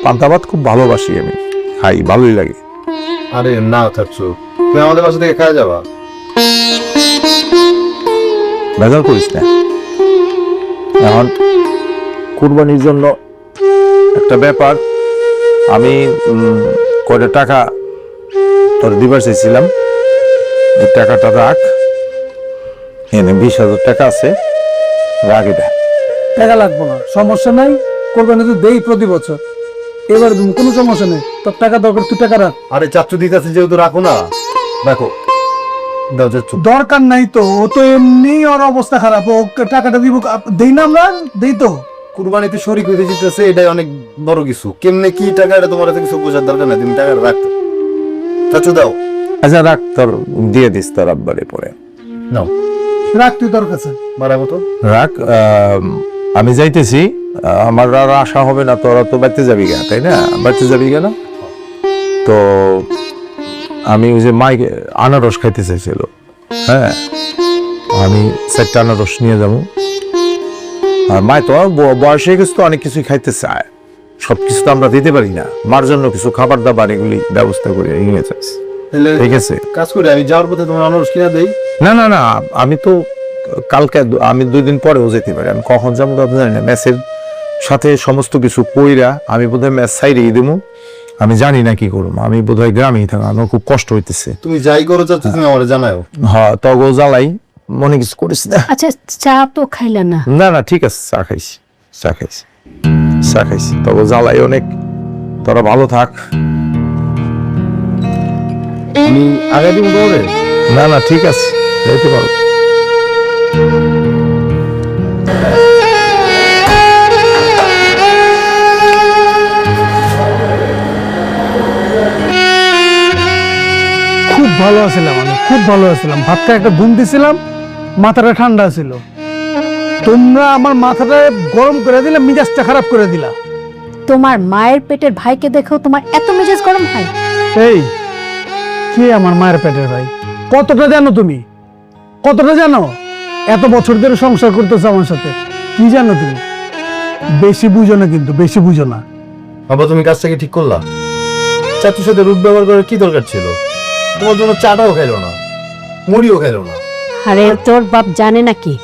পান্তা ভাত খুব ভালোবাসি আমি, খাই, ভালোই লাগে।
আরে না চাচ্চু, তুমি আমাদের বাসা থেকে খাওয়া যাবা।
ভেজাল করিস না, এখন কুরবানির জন্য একটা ব্যাপার, আমি কয়টা টাকা তোর দিবার চাইছিলাম, এই টাকাটা রাখ, এনে 20,000 টাকা আছে, রাখ এটা।
টাকা লাগবো না, সমস্যা নাই, কোরবানি তো দেই প্রতি বছর, এবার তুমি কোনো সমস্যা নেই। তোর টাকা দরকার, তুই টাকা রাখ।
আরে চাচ্চু দিতেছে যেহেতু রাখো না, দেখো দাও চাচ্চু।
দরকার নাই তো, ও তো এমনি ওর অবস্থা খারাপ, ও টাকাটা দিব, দেই না আমরা, দেই তো।
কুরবানিতে শরীক হইতে জিতেছে, এটাই অনেক বড় কিছু। কেমনে কি টাকা, এটা তোমার এত কিছু বোঝার দরকার নাই, তুমি টাকা রাখতে চাচ্চু দাও।
আচ্ছা রাখ, তোর দিয়ে দিস তোর আব্বারে পরে।
নাও
রাখ তুই তোর কাছে।
মারাবো তো
রাখ, আমি যাইতেছি, আমার আর আশা হবে না, তোরা তো বাড়িতে যাবি গা, তাই না? বাড়িতে যাবি কেন? তো আমি ওই যে মাইক আনারস খাইতে চাইছিল, হ্যাঁ, আমি 4টা আনারস নিয়ে যাবো। আর মায় তো বয়স হয়ে গেছে, তো অনেক কিছুই খাইতে চায়, সবকিছু তো আমরা দিতে পারি না, মার জন্য কিছু খাবার দাবার এগুলি ব্যবস্থা করে নিয়ে যাচ্ছি। ঠিক আছে,
কাজ করে আমি যাওয়ার পথে তোমার আনারস কিনা দেই।
না না না, আমি তো কালকে, আমি 2 দিন পরেও যেতে পারি, আমি কখন যাবো জানি না, ম্যাচের সাথে সমস্ত কিছু কইরা আমি বোধহয় ম্যাচ সাইডেই দেবো, আমি জানি না কি করবো, আমি বোধহয় গ্রামেই থাকা, আমার খুব কষ্ট হইতেছে।
তুমি যাই করো চাচ্চু, তুমি আমার জানাও।
হ্যাঁ, তগো জ্বালাই, মনে কিছু করিস না।
আচ্ছা, চা তো খাইলা না?
না না, ঠিক আছে, চা খাইছি, চা খাইছি, চা খাইছি, তগো জ্বালাই অনেক, তোরা ভালো থাক।
আমি আগে দিব দৌড়ে।
না না, ঠিক আছে, যেতে পারো।
খুব ভালো আছিলাম আমি, খুব ভালো আছিলাম, ভাত খাই একটা ঘুম দিছিলাম, মাথাটা ঠান্ডা ছিল। তোমরা আমার মাথাটা গরম করে দিলে, মিজাজটা খারাপ করে দিলা।
তোমার মায়ের পেটের ভাইকে দেখেও তোমার এত মেজাজ গরম হয়?
এই কে আমার মায়ের পেটের ভাই? কতটা জানো তুমি? কতটা জানো? এত বছর ধরে সংসার করতেছো আমার সাথে, কি জানো তুমি? বেশি বুঝো না, কিন্তু বেশি বুঝো না।
বাবা তুমি কাজটাকে ঠিক করলা? চাচুর সাথে রূপ ব্যবহার করার কি দরকার ছিল? তোমার জন্য চাটাও খাইলো না, মুড়িও খাইলো না।
আরে তোর বাপ জানে নাকি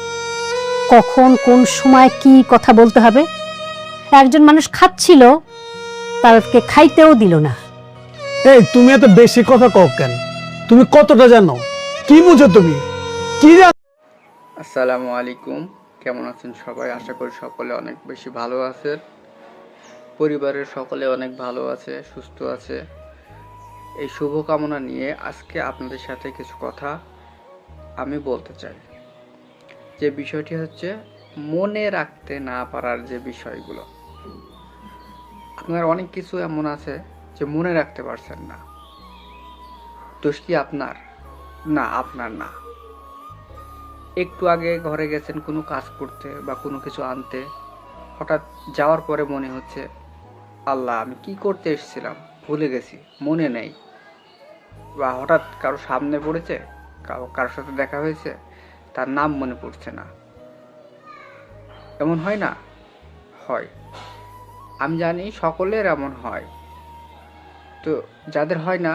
কখন কোন সময় কি কথা বলতে হবে? একজন মানুষ খাচ্ছিল, তারকে খাইতেও দিল না।
এই তুমি এত বেশি কথা কও কেন? তুমি কতটা জানো? কি বুঝো তুমি? কি জানো?
আসসালামু আলাইকুম, কেমন আছেন সবাই? আশা করি সকলে অনেক বেশি ভালো আছেন। পরিবারের সকলে অনেক ভালো আছে, সুস্থ আছে। এই শুভকামনা নিয়ে আজকে আপনাদের সাথে কিছু কথা আমি বলতে চাই। যে বিষয়টি হচ্ছে মনে রাখতে না পারার যে বিষয়গুলো। আপনার অনেক কিছু এমন আছে যে মনে রাখতে পারছেন না। দোষ কি আপনার? না, আপনার না। একটু আগে ঘরে গেছেন কোনো কাজ করতে বা কোনো কিছু আনতে, হঠাৎ যাওয়ার পরে মনে হচ্ছে আল্লাহ আমি কি করতে এসেছিলাম, ভুলে গেছি, মনে নেই। বা হঠাৎ কারো সামনে পড়েছে, কারোর সাথে দেখা হয়েছে, তার নাম মনে পড়ছে না। এমন হয় না? হয়। আমি জানি সকলের এমন হয়। তো যাদের হয় না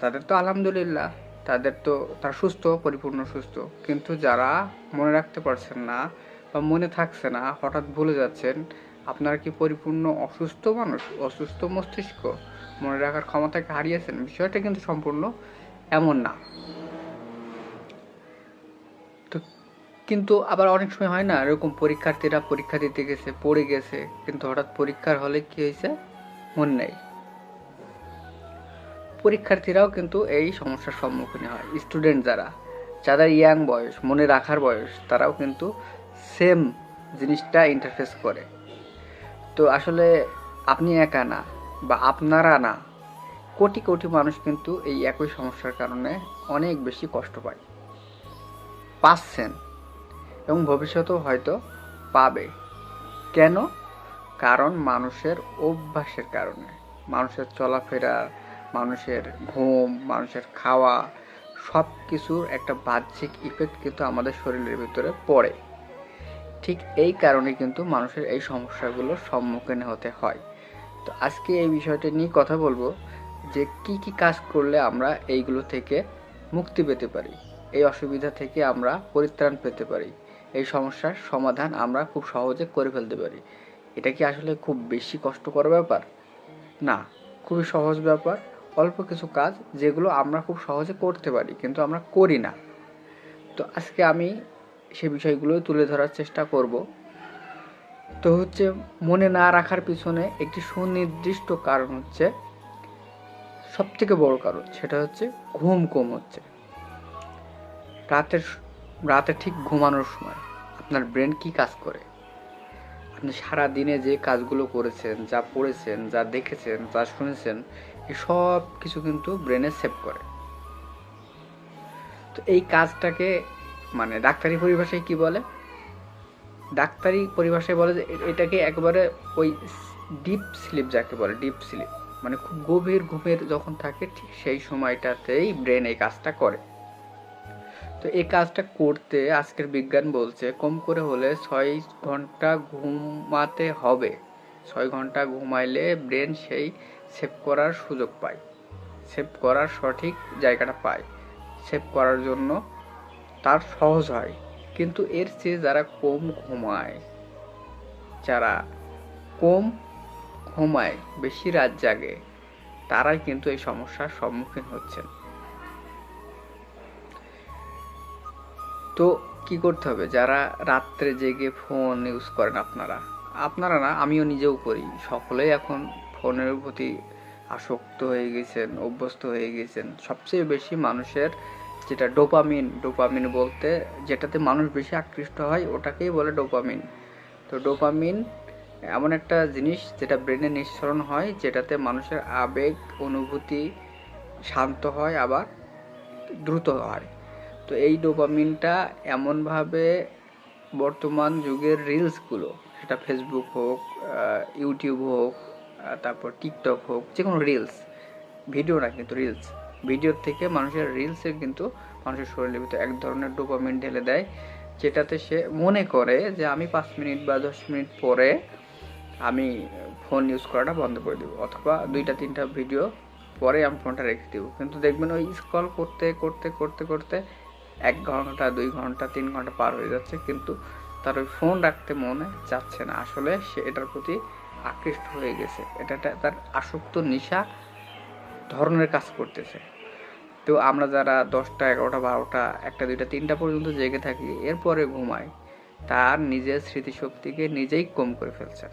তাদের তো আলহামদুলিল্লাহ, তাদের তো তারা সুস্থ, পরিপূর্ণ সুস্থ। কিন্তু যারা মনে রাখতে পারছেন না বা মনে থাকছে না, হঠাৎ ভুলে যাচ্ছেন, আপনারা কি পরিপূর্ণ অসুস্থ মানুষ, অসুস্থ মস্তিষ্ক, মনে রাখার ক্ষমতাকে হারিয়েছেন? বিষয়টা কিন্তু সম্পূর্ণ এমন না। তো কিন্তু আবার অনেক সময় হয় না এরকম, পরীক্ষার্থীরা পরীক্ষা দিতে গেছে, পড়ে গেছে, কিন্তু হঠাৎ পরীক্ষার হলে কি হয়েছে মনে নেই। পরীক্ষার্থীরাও কিন্তু এই সমস্যার সম্মুখীন হয়। স্টুডেন্ট যাদের ইয়াং বয়স, মনে রাখার বয়স, তারাও কিন্তু সেম জিনিসটা ইন্টারফেস করে। তো আসলে আপনি একা না বা আপনারা না, কোটি কোটি মানুষ কিন্তু এই একই সমস্যার কারণে অনেক বেশি কষ্ট পাচ্ছেন এবং ভবিষ্যতেও হয়তো পাবে। কেন? কারণ মানুষের অভ্যাসের কারণে, মানুষের চলাফেরা, মানুষের ঘুম, মানুষের খাওয়া, সব কিছুর একটা বাহ্যিক ইফেক্ট কিন্তু আমাদের শরীরের ভিতরে পড়ে। ঠিক এই কারণে কিন্তু মানুষের এই সমস্যাগুলোর সম্মুখীন হতে হয়। তো আজকে এই বিষয়টা নিয়ে কথা বলবো যে কি কি কাজ করলে আমরা এইগুলো থেকে মুক্তি পেতে পারি, এই অসুবিধা থেকে আমরা পরিত্রাণ পেতে পারি, এই সমস্যার সমাধান আমরা খুব সহজে করে ফেলতে পারি। এটা কি আসলে খুব বেশি কষ্টকর ব্যাপার? না, খুবই সহজ ব্যাপার। অল্প কিছু কাজ যেগুলো আমরা খুব সহজে করতে পারি কিন্তু আমরা করি না। তো আজকে আমি সে বিষয়গুলো তুলে ধরার চেষ্টা করব। তো হচ্ছে মনে না রাখার পিছনে একটি সুনির্দিষ্ট কারণ হচ্ছে, সবথেকে বড় কারণ, সেটা হচ্ছে ঘুম কম হচ্ছে। রাতে ঠিক ঘুমানোর সময় আপনার ব্রেন কি কাজ করে? আপনি সারা দিনে যে কাজগুলো করেছেন, যা পড়েছেন, যা দেখেছেন, যা শুনেছেন, এই সব কিছু কিন্তু ব্রেনে সেভ করে। তো এই কাজটাকে মানে ডাক্তারি পরিভাষায় কি বলে? ডাক্তারি পরিভাষায় বলে যে এটাকে একবারে ওই ডিপ স্লিপ যাকে বলে, ডিপ স্লিপ মানে খুব গভীর ঘুমের যখন থাকে, ঠিক সেই সময়টাতেই ব্রেন এই কাজটা করে। তো এই কাজটা করতে আজকের বিজ্ঞান বলছে কম করে হলে 6 ঘন্টা ঘুমাতে হবে। 6 ঘন্টা ঘুমাইলে ব্রেন সেই সেভ করার সুযোগ পায়, সেভ করার সঠিক জায়গাটা পায়, সেভ করার জন্য তার সহজ হয়। কিন্তু এর চেয়ে যারা কম ঘুমায়, বেশি রাত জাগে, তারাই কিন্তু এই সমস্যার সম্মুখীন হচ্ছেন। তো কি করতে হবে? যারা রাত্রে জেগে ফোন ইউজ করেন, আপনারা না, আমিও নিজেও করি, সকলেই এখন ফোনের প্রতি আসক্ত হয়ে গেছেন, অভ্যস্ত হয়ে গেছেন। সবচেয়ে বেশি মানুষের যেটা ডোপামিন বলতে যেটাতে মানুষ বেশি আকৃষ্ট হয় ওটাকেই বলে ডোপামিন। তো ডোপামিন এমন একটা জিনিস যেটা ব্রেনে নিঃসরণ হয়, যেটাতে মানুষের আবেগ অনুভূতি শান্ত হয়, আবার দ্রুত হয়। তো এই ডোপামিনটা এমনভাবে বর্তমান যুগের রিলসগুলো, সেটা ফেসবুক হোক, ইউটিউব হোক, তারপর টিকটক হোক, যে কোনো রিলস, ভিডিও না কিন্তু রিলস, ভিডিওর থেকে মানুষের রিলসে কিন্তু মানুষের শরীরের ভিতরে এক ধরনের ডোপামিন ঢেলে দেয়, যেটাতে সে মনে করে যে আমি 5 মিনিট বা 10 মিনিট পরে আমি ফোন ইউজ করাটা বন্ধ করে দেবো, অথবা 2-3টা ভিডিও পরে আমি ফোনটা রেখে দেবো। কিন্তু দেখবেন ওই স্ক্রল করতে করতে করতে করতে 1 ঘন্টা, 2 ঘন্টা, 3 ঘন্টা পার হয়ে যাচ্ছে, কিন্তু তার ওই ফোন রাখতে মনে যাচ্ছে না। আসলে সে এটার প্রতি আকৃষ্ট হয়ে গেছে, এটা তার আসক্ত নেশা ধরনের কাজ করতেছে। তো আমরা যারা 10টা, 11টা, 12টা, 1টা, 2টা, 3টা পর্যন্ত জেগে থাকি, এরপরে ঘুমাই, তার নিজের স্মৃতিশক্তিকে নিজেই কম করে ফেলছে।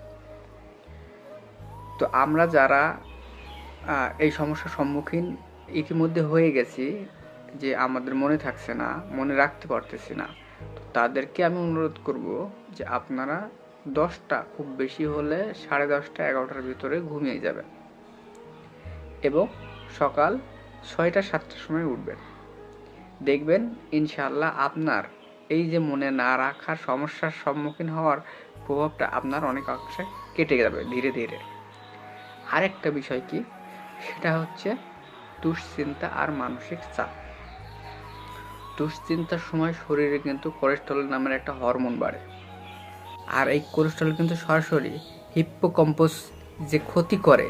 তো আমরা যারা এই সমস্যার সম্মুখীন ইতিমধ্যে হয়ে গেছি, যে আমাদের মনে থাকছে না, মনে রাখতে পারতেছি না, তো তাদেরকে আমি অনুরোধ করব যে আপনারা 10টা, খুব বেশি হলে 10:30, 11টার ভিতরে ঘুমিয়ে যাবেন এবং সকাল 6টা, 7টার সময় উঠবেন। দেখবেন ইনশাআল্লাহ আপনার এই যে মনে না রাখার সমস্যার সম্মুখীন হওয়ার প্রভাবটা আপনার অনেক অংশে কেটে যাবে ধীরে ধীরে। আরেকটা বিষয় কি, সেটা হচ্ছে দুশ্চিন্তা আর মানসিক চাপ। দুশ্চিন্তার সময় শরীরে কিন্তু কোলেস্টেরল নামের একটা হরমোন বাড়ে, আর এই কোলেস্টেরল কিন্তু সরাসরি হিপ্পোক্যাম্পাস যে ক্ষতি করে।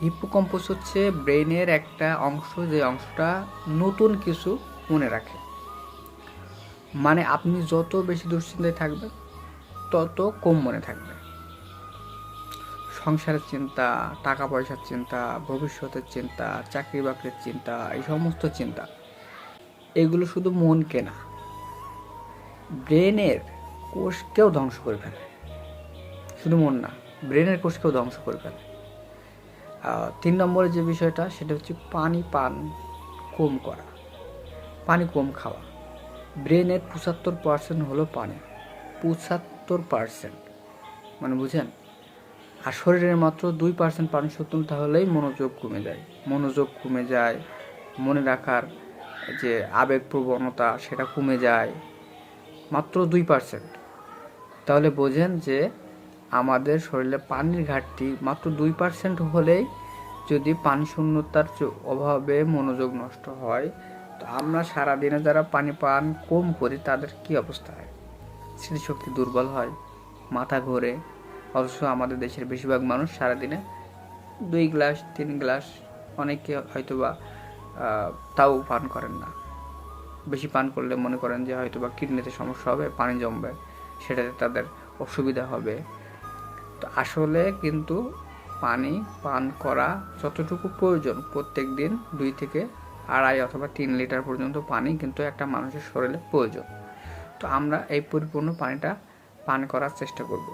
হিপ্পোক্যাম্পাস হচ্ছে ব্রেনের একটা অংশ, যে অংশটা নতুন কিছু মনে রাখে। মানে আপনি যত বেশি দুশ্চিন্তায় থাকবেন তত কম মনে থাকবে। সংসারের চিন্তা, টাকা পয়সার চিন্তা, ভবিষ্যতের চিন্তা, চাকরি বাকরির চিন্তা, এই সমস্ত চিন্তা, এগুলো শুধু মনকে না, ব্রেনের কোষকেও ধ্বংস করে ফেলে। শুধু মন না, ব্রেনের কোষকেও ধ্বংস করে ফেলে। 3 নম্বরে যে বিষয়টা, সেটা হচ্ছে পানি পান কম করা, পানি কম খাওয়া। ব্রেনের 75% হলো পানি, 75%, মানে বুঝেন। আর শরীরের মাত্র 2% পানি শূন্যতা হলেই মনোযোগ কমে যায়। মনোযোগ কমে যায়, মনে রাখার যে আবেগ প্রবণতা সেটা কমে যায়, মাত্র 2%। তাহলে বোঝেন যে আমাদের শরীরে পানির ঘাটতি মাত্র 2% হলেই যদি পানি শূন্যতার অভাবে মনোযোগ নষ্ট হয়, তো আমরা সারাদিনে যারা পানি পান কম করি তাদের কি অবস্থা হয়? স্মৃতিশক্তি দুর্বল হয়, মাথা ঘোরে। অথচ আমাদের দেশের বেশিরভাগ মানুষ সারাদিনে 2 গ্লাস 3 গ্লাস, অনেকে হয়তোবা তাও পান করেন না। বেশি পান করলে মনে করেন যে হয়তোবা কিডনিতে সমস্যা হবে, পানি জমবে, সেটাতে তাদের অসুবিধা হবে। তো আসলে কিন্তু পানি পান করা যতটুকু প্রয়োজন, প্রত্যেক দিন 2 থেকে 2.5 অথবা 3 লিটার পর্যন্ত পানি কিন্তু একটা মানুষের শরীরে প্রয়োজন। তো আমরা এই পরিপূর্ণ পানিটা পান করার চেষ্টা করব।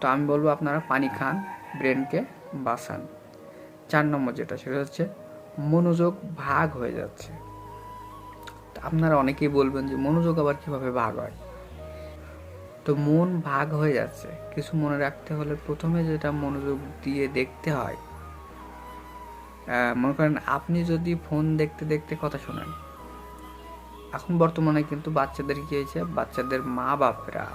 তো আমি বলবো আপনারা পানি খান, ব্রেনকে বাঁচান। 4 নম্বর যেটা, সেটা হচ্ছে মনোযোগ ভাগ হয়ে যাচ্ছে। তো আপনারা অনেকেই বলবেন যে মনোযোগ আবার কিভাবে ভাগ হয়? তো মন ভাগ হয়ে যাচ্ছে, কিছু মনে রাখতে হলে প্রথমে যেটা মনোযোগ দিয়ে দেখতে হয়, মনে করেন আপনি যদি ফোন দেখতে দেখতে কথা শোনেন, এখন বর্তমানে কিন্তু বাচ্চাদের কি হয়েছে, বাচ্চাদের মা বাপরা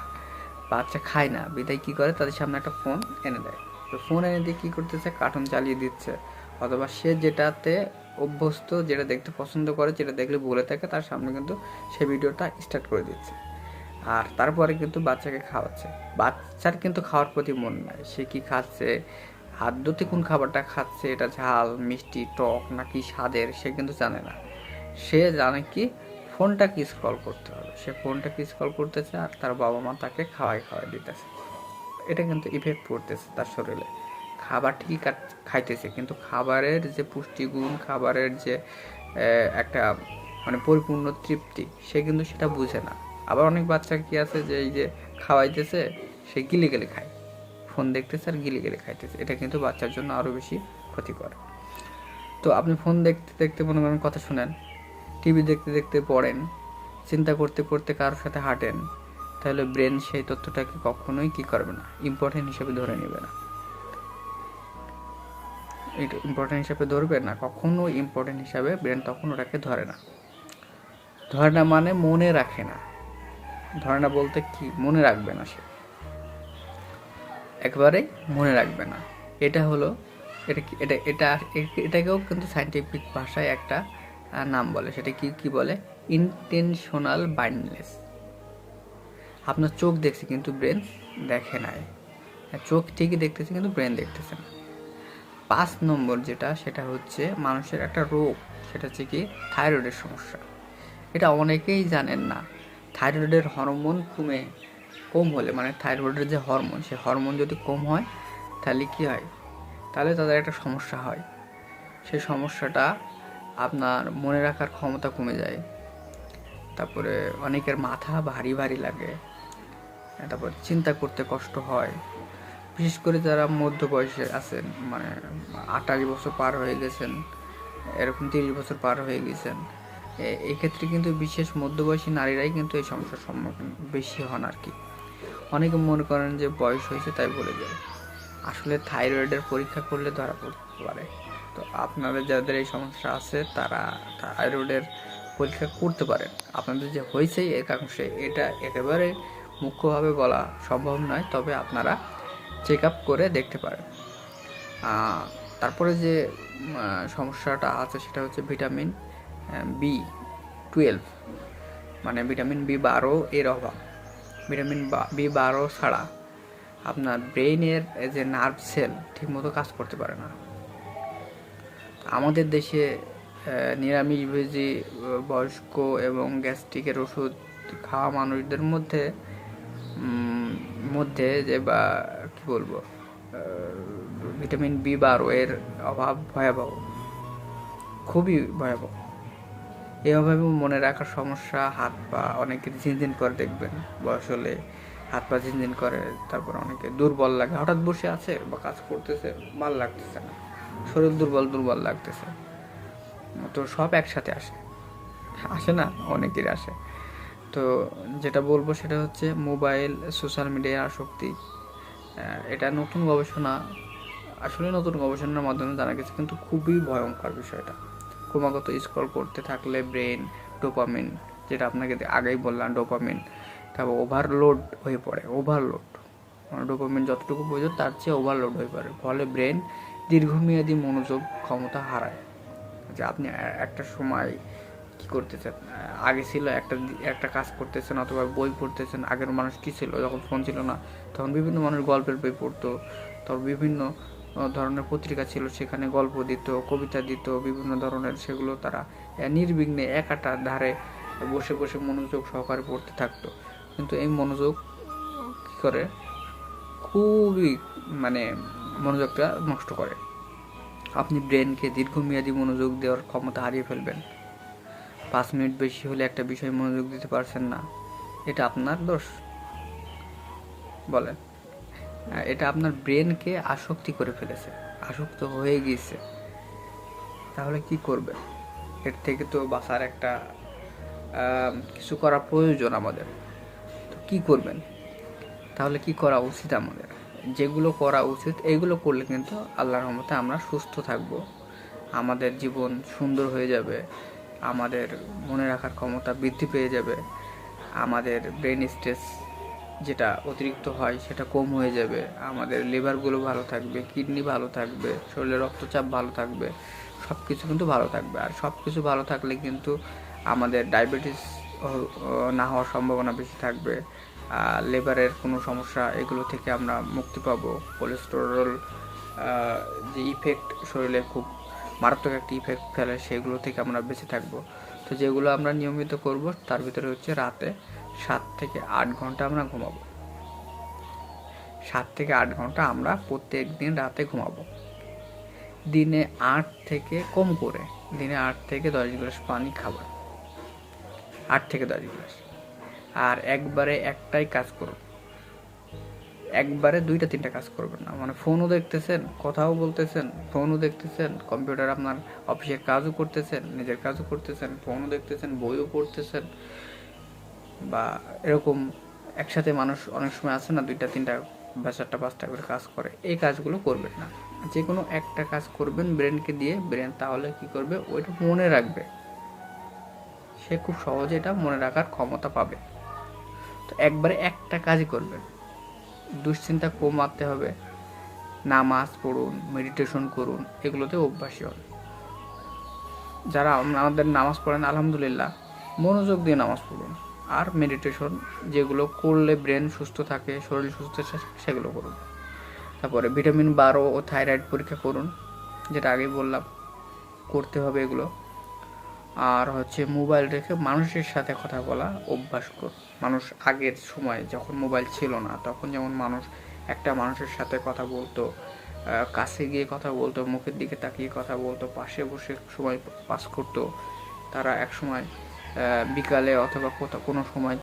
বাচ্চা খায় না বিদায় কি করে, তাদের সামনে একটা ফোন এনে দেয়। তো ফোন এনে দিয়ে কী করতেছে, কার্টুন চালিয়ে দিচ্ছে, অথবা সে যেটাতে অভ্যস্ত, যেটা দেখতে পছন্দ করে, যেটা দেখলে বলে থাকে, তার সামনে কিন্তু সে ভিডিওটা স্টার্ট করে দিচ্ছে। আর তারপরে কিন্তু বাচ্চাকে খাওয়াচ্ছে। বাচ্চার কিন্তু খাওয়ার প্রতি মন নাই, সে কি খাচ্ছে, আদতে কোন খাবারটা খাচ্ছে, এটা ঝাল, মিষ্টি, টক নাকি স্বাদের, সে কিন্তু জানে না। সে জানে কি ফোনটাকে স্ক্রল করতে হবে, সে ফোনটাকে স্ক্রল করতেছে, আর তার বাবা মা তাকে খাওয়াই দিতেছে। এটা কিন্তু ইফেক্ট পড়তেছে তার শরীরে। খাবার ঠিকই খাইতেছে, কিন্তু খাবারের যে পুষ্টিগুণ, খাবারের যে একটা মানে পরিপূর্ণ তৃপ্তি, সে কিন্তু সেটা বুঝে না। আবার অনেক বাচ্চা কি আছে যে এই যে খাওয়াইতেছে, সে গিলে গেলে খায়, ফোন দেখতেছে আর গিলে গেলে খাইতেছে। এটা কিন্তু বাচ্চার জন্য আরও বেশি ক্ষতিকর। তো আপনি ফোন দেখতে দেখতে মনে করেন কথা শুনেন, টিভি দেখতে দেখতে পড়েন, চিন্তা করতে করতে কারোর সাথে হাঁটেন, তাহলে ব্রেন সেই তথ্যটাকে কখনোই কি করবে না, ইম্পর্টেন্ট হিসেবে ধরে নেবে না। এটা ইম্পর্টেন্ট হিসাবে ধরবে না, কখনো ইম্পর্টেন্ট হিসাবে ব্রেন তখন ওটাকে ধরে না। ধরে না মানে মনে রাখে না। ধরে না বলতে কি, মনে রাখবে না, সে একবারে মনে রাখবে না। এটা হলো এটাকেও কিন্তু সায়েন্টিফিক ভাষায় একটা নাম বলে। সেটা কি বলে? Intentional blindness. আপনার চোখ দেখছে কিন্তু ব্রেন দেখে নাই। চোখ ঠিকই দেখতেছে কিন্তু ব্রেন দেখতেছে না। 5 নম্বর যেটা, সেটা হচ্ছে মানুষের একটা রোগ, সেটা হচ্ছে কি থাইরয়েডের সমস্যা। এটা অনেকেই জানেন না। থাইরয়েডের হরমোন কম হলে, মানে থাইরয়েডের যে হরমোন, সে হরমোন যদি কম হয় তাহলে কি হয়? তাহলে তাদের একটা সমস্যা হয়। সেই সমস্যাটা আপনার মনে রাখার ক্ষমতা কমে যায়। তারপরে অনেকের মাথা ভারী ভারী লাগে। তারপর চিন্তা করতে কষ্ট হয়। বিশেষ করে যারা মধ্য বয়সে আছেন, মানে 28 বছর পার হয়ে গেছেন, এরকম 30 বছর পার হয়ে গেছেন, এই ক্ষেত্রে কিন্তু বিশেষ মধ্যবয়সী নারীরাই কিন্তু এই সমস্যার সম্মুখীন বেশি হন আর কি। অনেকে মনে করেন যে বয়স হয়েছে তাই বলে যায়। আসলে থাইরয়েডের পরীক্ষা করলে ধরা পড়তে পারে। তো আপনাদের যাদের এই সমস্যা আছে তারা থাইরয়েডের পরীক্ষা করতে পারেন। আপনাদের যে হয়েছে একাংশে, এটা একেবারে মুখ্যভাবে বলা সম্ভব নয়, তবে আপনারা চেক আপ করে দেখতে পারেন। তারপরে যে সমস্যাটা আছে সেটা হচ্ছে ভিটামিন B12, মানে ভিটামিন B12 এর অভাব। ভিটামিন B12 ছাড়া আপনার ব্রেইনের যে নার্ভ সেল ঠিকমতো কাজ করতে পারে না। আমাদের দেশে নিরামিষভোজী, বয়স্ক এবং গ্যাস্ট্রিকের ওষুধ খাওয়া মানুষদের মধ্যে যে বা কি বলবো, ভিটামিন B12 এর অভাব ভয়াবহ, খুবই ভয়াবহ। এই অভাবে মনে রাখার সমস্যা, হাত পা অনেকে ঝিনঝিন করে, দেখবেন বয়স হলে হাত পা ঝিনঝিন করে। তারপর অনেকে দুর্বল লাগে, হঠাৎ বসে আছে বা কাজ করতেছে, ভালো লাগতেছে না, শরীর দুর্বল লাগতেছে। তো সব একসাথে আসে না, অনেকের আসে। তো যেটা বলবো সেটা হচ্ছে মোবাইল, সোশ্যাল মিডিয়ার আসক্তি। এটা নতুন গবেষণার মাধ্যমে জানা গেছে, কিন্তু খুবই ভয়ঙ্কর বিষয়টা। ক্রমাগত স্ক্রল করতে থাকলে ব্রেন ডোপামিন, যেটা আপনাকে আগেই বললাম, ডোপামিন তারপর ওভারলোড হয়ে পড়ে। ডোপামিন যতটুকু প্রয়োজন তার চেয়ে ওভারলোড হয়ে পড়ে, ফলে ব্রেন দীর্ঘমেয়াদী মনোযোগ ক্ষমতা হারায়। যে আপনি একটা সময় কি করতেছেন, আগে ছিল একটা কাজ করতেছেন অথবা বই পড়তেছেন। আগের মানুষ কি ছিল, যখন ফোন ছিল না তখন বিভিন্ন মানুষ গল্পের বই পড়তো, তখন বিভিন্ন ধরনের পত্রিকা ছিল, সেখানে গল্প দিত, কবিতা দিত, বিভিন্ন ধরনের, সেগুলো তারা নির্বিঘ্নে একটা ধারে বসে বসে মনোযোগ সহকারে পড়তে থাকতো। কিন্তু এই মনোযোগ কী করে, খুবই মানে মনোযোগটা নষ্ট করে। আপনি ব্রেনকে দীর্ঘমেয়াদী মনোযোগ দেওয়ার ক্ষমতা হারিয়ে ফেলবেন। 5 মিনিট বেশি হলে একটা বিষয়ে মনোযোগ দিতে পারছেন না, এটা আপনার দোষ? বলেন। এটা আপনার ব্রেনকে আসক্তি করে ফেলেছে, আসক্ত হয়ে গিয়েছে। তাহলে কি করবে? এর থেকে তো বাঁচার একটা কিছু করা প্রয়োজন আমাদের। তো কি করবেন? তাহলে কি করা উচিত আমাদের? যেগুলো করা উচিত এইগুলো করলে কিন্তু আল্লাহর রহমতে আমরা সুস্থ থাকব, আমাদের জীবন সুন্দর হয়ে যাবে, আমাদের মনে রাখার ক্ষমতা বৃদ্ধি পেয়ে যাবে, আমাদের ব্রেন স্ট্রেস যেটা অতিরিক্ত হয় সেটা কম হয়ে যাবে, আমাদের লিভারগুলো ভালো থাকবে, কিডনি ভালো থাকবে, শরীরে রক্তচাপ ভালো থাকবে, সব কিছু কিন্তু ভালো থাকবে। আর সব কিছু ভালো থাকলে কিন্তু আমাদের ডায়াবেটিস না হওয়ার সম্ভাবনা বেশি থাকবে, লিভারের কোনো সমস্যা এগুলো থেকে আমরা মুক্তি পাবো, কোলেস্টেরল যে ইফেক্ট শরীরে খুব মারাত্মক একটা ইফেক্ট ফেলে সেগুলো থেকে আমরা বেঁচে থাকবো। তো যেগুলো আমরা নিয়মিত করব তার ভিতরে হচ্ছে রাতে 7 থেকে 8 ঘন্টা আমরা ঘুমাবো। 7 থেকে 8 ঘন্টা আমরা প্রত্যেক দিন রাতে ঘুমাবো। দিনে 8 থেকে কম করে দিনে 8 থেকে 10 গ্লাস পানি খাবার, 8 থেকে 10 গ্লাস। আর একবারে একটাই কাজ করুন, একবারে 2টা-3টা কাজ করবেন না। মানে ফোনও দেখতেছেন, কথাও বলতেছেন, ফোনও দেখতেছেন, কম্পিউটার আপনার অফিসের কাজও করতেছেন, নিজের কাজও করতেছেন, ফোনও দেখতেছেন, বইও পড়তেছেন, বা এরকম একসাথে মানুষ অনেক সময় আছে না 2টা-3টা বা 4টা-5টা করে কাজ করে। এই কাজগুলো করবেন না, যে কোনো একটা কাজ করবেন ব্রেনকে দিয়ে। ব্রেন তাহলে কি করবে, ওইটা মনে রাখবে, সে খুব সহজে এটা মনে রাখার ক্ষমতা পাবে। তো একবারে একটা কাজই করবেন, দুশ্চিন্তা কমাতে হবে, নামাজ পড়ুন, মেডিটেশন করুন, এগুলোতে অভ্যাসী হন। যারা আমাদের নামাজ পড়েন আলহামদুলিল্লাহ, মনোযোগ দিয়ে নামাজ পড়ুন, আর মেডিটেশন যেগুলো করলে ব্রেন সুস্থ থাকে, শরীর সুস্থ থাকে, সেগুলো করুন। তারপরে ভিটামিন 12 ও থাইরয়েড পরীক্ষা করুন, যেটা আগেই বললাম করতে হবে এগুলো। আর হচ্ছে মোবাইল রেখে মানুষের সাথে কথা বলা অভ্যাস করুন। মানুষ আগের সময় যখন মোবাইল ছিল না, তখন যেমন মানুষ একটা মানুষের সাথে কথা বলতো, কাছে গিয়ে কথা বলতো, মুখের দিকে তাকিয়ে কথা বলতো, পাশে বসে সময় পাস করতো, তারা এক সময় বিকালে অথবা কোনো সময়